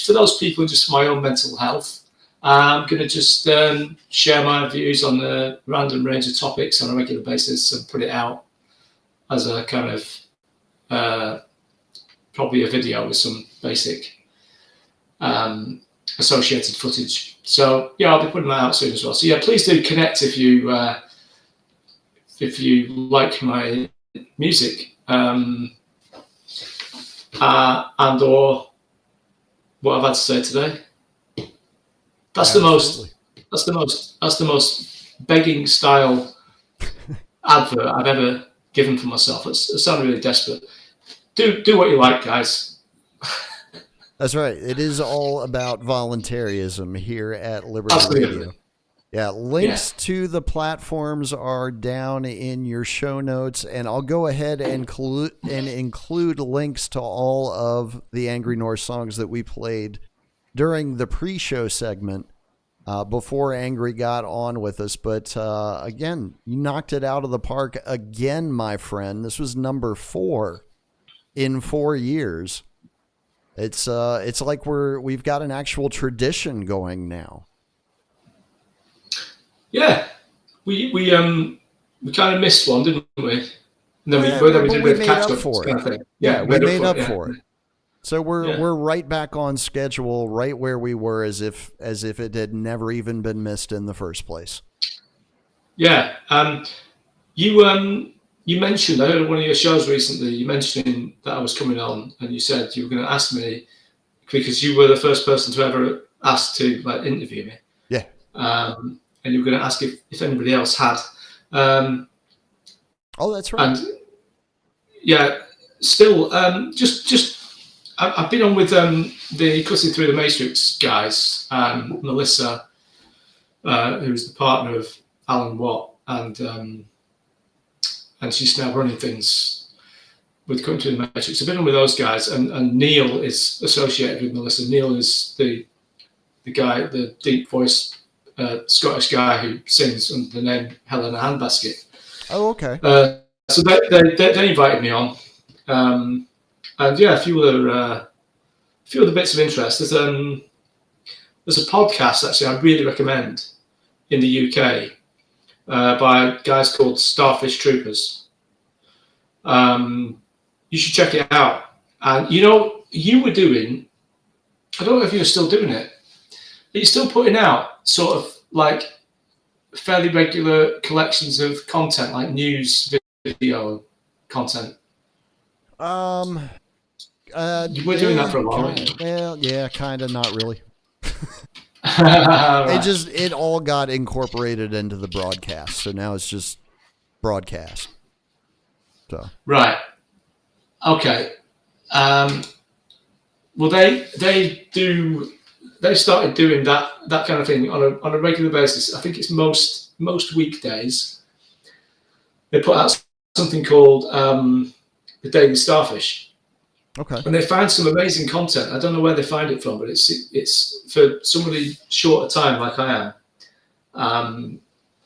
for those people, just for my own mental health, I'm going to just share my views on the random range of topics on a regular basis and put it out as a kind of probably a video with some basic associated footage. So yeah, I'll be putting that out soon as well. So yeah, please do connect if you like my music, and or what I've had to say today. That's Absolutely. the most begging style advert I've ever given for myself. It sounded really desperate. Do what you like, guys. That's right. It is all about voluntarism here at Liberty Absolutely. Radio. Yeah, links to the platforms are down in your show notes, and I'll go ahead and include links to all of the Angry Norse songs that we played during the pre-show segment before Angry got on with us. But again, you knocked it out of the park again, my friend. This was number 4 in 4 years. It's like we've got an actual tradition going now. Yeah, we kind of missed one, didn't we? And then we did a bit of catch up for it. Kind of yeah, we made up for it. So we're right back on schedule, right where we were, as if it had never even been missed in the first place. Yeah, you mentioned, I heard one of your shows recently, you mentioned that I was coming on, and you said you were going to ask me, because you were the first person to ever ask to interview me. Yeah. And you were going to ask if anybody else had. Oh, that's right. And yeah, still, I've been on with the Cutting Through the Matrix guys, Melissa, who's the partner of Alan Watt, and she's now running things with Cutting Through the Matrix. I've been on with those guys, and Neil is associated with Melissa. Neil is the guy, the deep voice Scottish guy who sings under the name Helena Handbasket. Oh, okay. So they invited me on, and yeah, a few other bits of interest. There's a podcast actually I really recommend in the UK by guys called Starfish Troopers. You should check it out. And you were doing, I don't know if you're still doing it, but you're still putting out sort of like fairly regular collections of content, like news, video content. You were doing that for a while. Well, yeah, kind of, not really. Right. It all got incorporated into the broadcast, so now it's just broadcast. So right, okay. Well, they do they started doing that kind of thing on a regular basis. I think it's most weekdays. They put out something called the Daily Starfish, Okay. and they find some amazing content. I don't know where they find it from, but it's for somebody short a time like I am.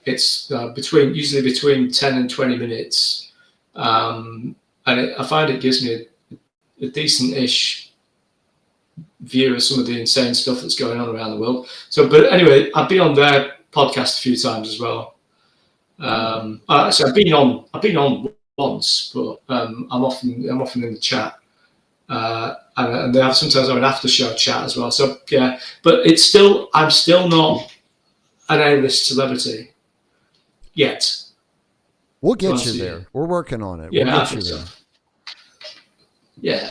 It's usually between 10 and 20 minutes, and I find it gives me a decent-ish view of some of the insane stuff that's going on around the world. So, but anyway, I've been on their podcast a few times as well. Actually, I've been on once, but I'm often in the chat, and they sometimes have an after show chat as well. So yeah, but I'm still not an A-list celebrity yet. We'll get you there. We're working on it. Yeah, we'll I get think you there. so. Yeah,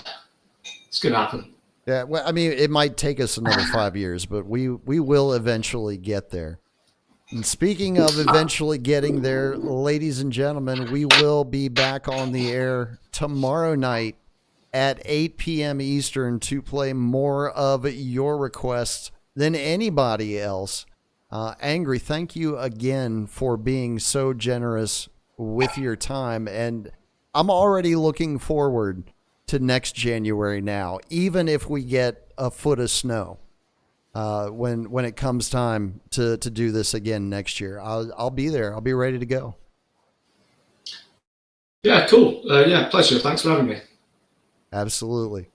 it's gonna happen. Yeah, well, I mean, it might take us another 5 years, but we will eventually get there. And speaking of eventually getting there, ladies and gentlemen, we will be back on the air tomorrow night at 8 p.m. Eastern to play more of your requests than anybody else. Angry, thank you again for being so generous with your time. And I'm already looking forward to next January now, even if we get a foot of snow. When it comes time to do this again next year, I'll be there. I'll be ready to go. Yeah, cool. Yeah, pleasure. Thanks for having me. Absolutely.